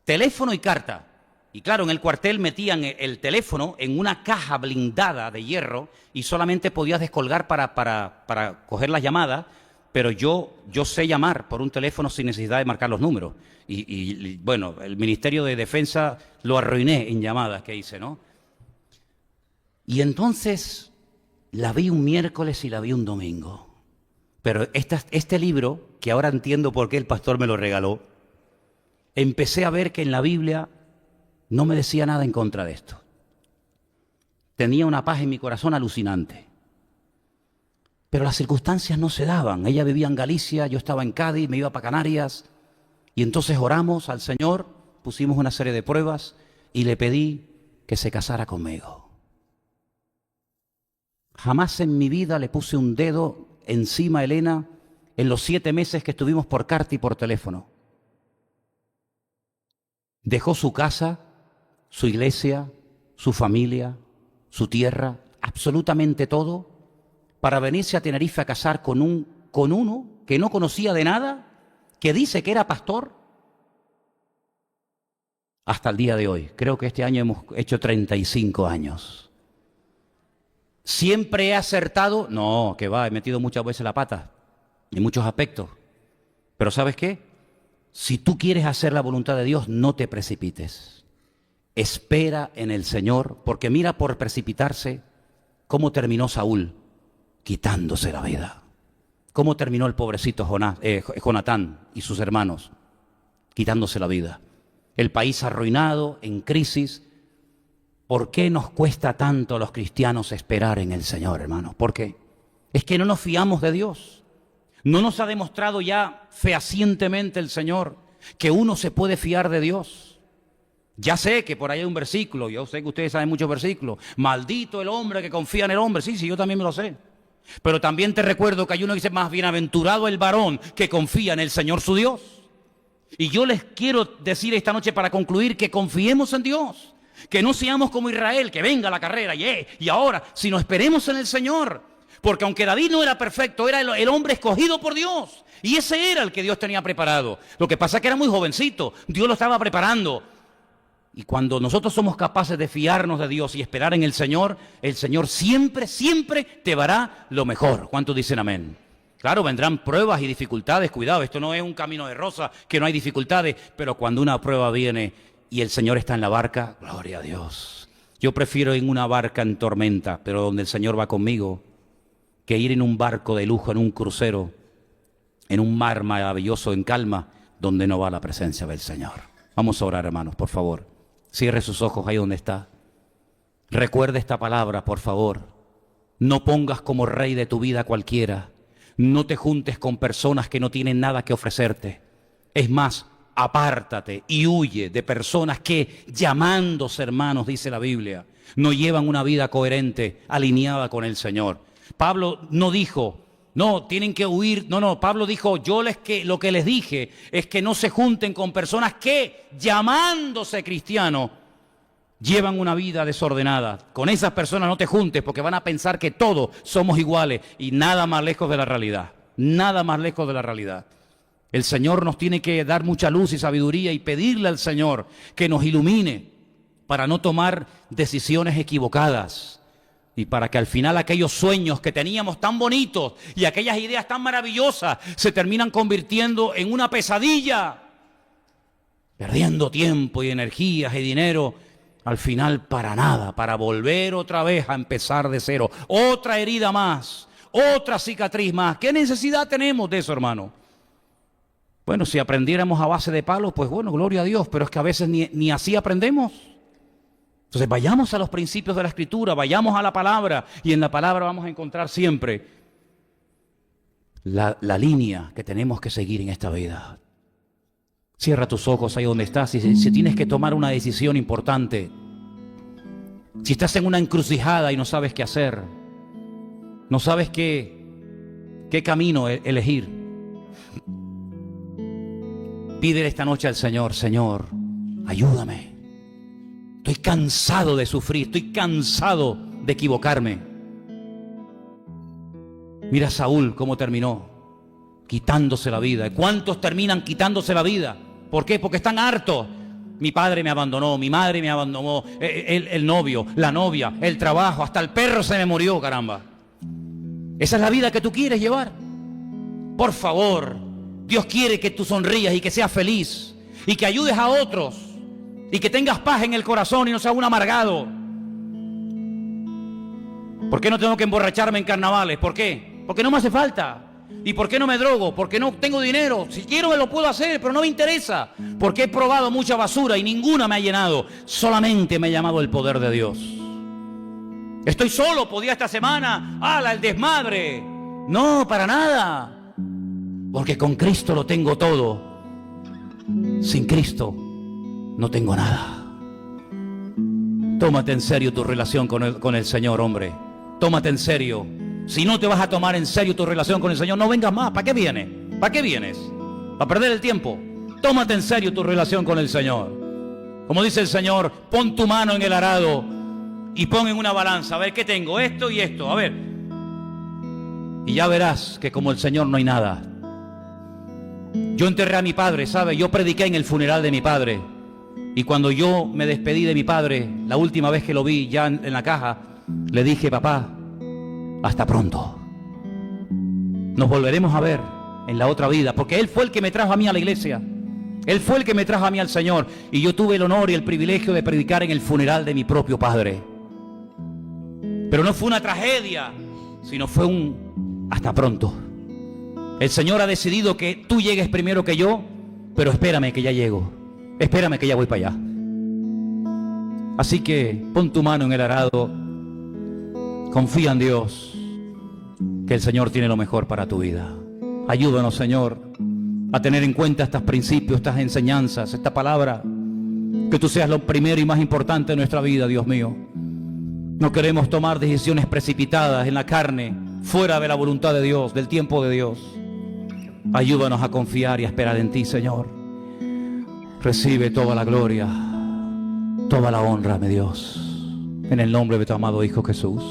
Teléfono y carta. Y claro, en el cuartel metían el teléfono en una caja blindada de hierro y solamente podías descolgar para coger las llamadas, pero yo sé llamar por un teléfono sin necesidad de marcar los números. Y bueno, el Ministerio de Defensa lo arruiné en llamadas que hice, ¿no? Y entonces la vi un miércoles y la vi un domingo. Pero este libro, que ahora entiendo por qué el pastor me lo regaló, empecé a ver que en la Biblia no me decía nada en contra de esto. Tenía una paz en mi corazón alucinante. Pero las circunstancias no se daban. Ella vivía en Galicia, yo estaba en Cádiz, me iba para Canarias. Y entonces oramos al Señor, pusimos una serie de pruebas y le pedí que se casara conmigo. Jamás en mi vida le puse un dedo encima a Elena en los 7 meses que estuvimos por carta y por teléfono. Dejó su casa, su iglesia, su familia, su tierra, absolutamente todo, para venirse a Tenerife a casar con uno que no conocía de nada, que dice que era pastor, hasta el día de hoy. Creo que este año hemos hecho 35 años. ¿Siempre he acertado? No, que va, he metido muchas veces la pata, en muchos aspectos. Pero ¿sabes qué? Si tú quieres hacer la voluntad de Dios, no te precipites. Espera en el Señor, porque mira por precipitarse cómo terminó Saúl, quitándose la vida. Cómo terminó el pobrecito Jonatán y sus hermanos, quitándose la vida. El país arruinado, en crisis. ¿Por qué nos cuesta tanto a los cristianos esperar en el Señor, hermanos? ¿Por qué? Es que no nos fiamos de Dios. No nos ha demostrado ya fehacientemente el Señor que uno se puede fiar de Dios. Ya sé que por ahí hay un versículo, yo sé que ustedes saben muchos versículos. Maldito el hombre que confía en el hombre. Sí, yo también me lo sé. Pero también te recuerdo que hay uno que dice, más bienaventurado el varón que confía en el Señor su Dios. Y yo les quiero decir esta noche para concluir que confiemos en Dios. Que no seamos como Israel, que venga la carrera y ahora, sino esperemos en el Señor. Porque aunque David no era perfecto, era el hombre escogido por Dios. Y ese era el que Dios tenía preparado. Lo que pasa es que era muy jovencito, Dios lo estaba preparando. Y cuando nosotros somos capaces de fiarnos de Dios y esperar en el Señor siempre, siempre te dará lo mejor. ¿Cuántos dicen amén? Claro, vendrán pruebas y dificultades, cuidado, esto no es un camino de rosa, que no hay dificultades, pero cuando una prueba viene y el Señor está en la barca, gloria a Dios. Yo prefiero en una barca en tormenta, pero donde el Señor va conmigo, que ir en un barco de lujo, en un crucero, en un mar maravilloso, en calma, donde no va la presencia del Señor. Vamos a orar, hermanos, por favor. Cierre sus ojos ahí donde está. Recuerde esta palabra, por favor. No pongas como rey de tu vida cualquiera. No te juntes con personas que no tienen nada que ofrecerte. Es más, apártate y huye de personas que, llamándose hermanos, dice la Biblia, no llevan una vida coherente, alineada con el Señor. Pablo no dijo, no, tienen que huir. No, Pablo dijo, lo que les dije es que no se junten con personas que, llamándose cristianos, llevan una vida desordenada. Con esas personas no te juntes porque van a pensar que todos somos iguales y nada más lejos de la realidad. Nada más lejos de la realidad. El Señor nos tiene que dar mucha luz y sabiduría y pedirle al Señor que nos ilumine para no tomar decisiones equivocadas. Y para que al final aquellos sueños que teníamos tan bonitos y aquellas ideas tan maravillosas se terminan convirtiendo en una pesadilla, perdiendo tiempo y energías y dinero, al final para nada, para volver otra vez a empezar de cero. Otra herida más, otra cicatriz más. ¿Qué necesidad tenemos de eso, hermano? Bueno, si aprendiéramos a base de palos, pues bueno, gloria a Dios, pero es que a veces ni así aprendemos. Entonces vayamos a los principios de la Escritura, vayamos a la palabra, y en la palabra vamos a encontrar siempre la línea que tenemos que seguir en esta vida. Cierra tus ojos ahí donde estás, y si tienes que tomar una decisión importante, si estás en una encrucijada y no sabes qué hacer, no sabes qué camino elegir, pídele esta noche al Señor: Señor, ayúdame. Estoy cansado de sufrir, estoy cansado de equivocarme. Mira a Saúl cómo terminó, quitándose la vida. ¿Cuántos terminan quitándose la vida? ¿Por qué? Porque están hartos. Mi padre me abandonó, mi madre me abandonó, el novio, la novia, el trabajo, hasta el perro se me murió, caramba. ¿Esa es la vida que tú quieres llevar? Por favor, Dios quiere que tú sonrías y que seas feliz y que ayudes a otros y que tengas paz en el corazón y no seas un amargado. ¿Por qué no tengo que emborracharme en carnavales? ¿Por qué? Porque no me hace falta. ¿Y por qué no me drogo? Porque no tengo dinero. Si quiero me lo puedo hacer, pero no me interesa. Porque he probado mucha basura y ninguna me ha llenado. Solamente me ha llamado el poder de Dios. Estoy solo, podía esta semana, ¡ala, el desmadre! No, para nada. Porque con Cristo lo tengo todo. Sin Cristo no tengo nada. Tómate en serio tu relación con el Señor, hombre. Tómate en serio. Si no te vas a tomar en serio tu relación con el Señor, no vengas más. ¿Para qué vienes? ¿Para qué vienes? ¿Para perder el tiempo? Tómate en serio tu relación con el Señor. Como dice el Señor, pon tu mano en el arado y pon en una balanza. A ver, ¿qué tengo? Esto y esto. A ver. Y ya verás que como el Señor no hay nada. Yo enterré a mi padre, ¿sabe? Yo prediqué en el funeral de mi padre. Y cuando yo me despedí de mi padre, la última vez que lo vi ya en la caja, le dije: papá, hasta pronto. Nos volveremos a ver en la otra vida, porque Él fue el que me trajo a mí a la iglesia. Él fue el que me trajo a mí al Señor. Y yo tuve el honor y el privilegio de predicar en el funeral de mi propio padre. Pero no fue una tragedia, sino fue un hasta pronto. El Señor ha decidido que tú llegues primero que yo, pero espérame que ya llego. Espérame que ya voy para allá. Así que pon tu mano en el arado. Confía en Dios, que el Señor tiene lo mejor para tu vida. Ayúdanos, Señor, a tener en cuenta estos principios, estas enseñanzas, esta palabra. Que tú seas lo primero y más importante de nuestra vida, Dios mío. No queremos tomar decisiones precipitadas en la carne, fuera de la voluntad de Dios, del tiempo de Dios. Ayúdanos a confiar y a esperar en ti, Señor. Recibe toda la gloria, toda la honra, mi Dios, en el nombre de tu amado Hijo Jesús.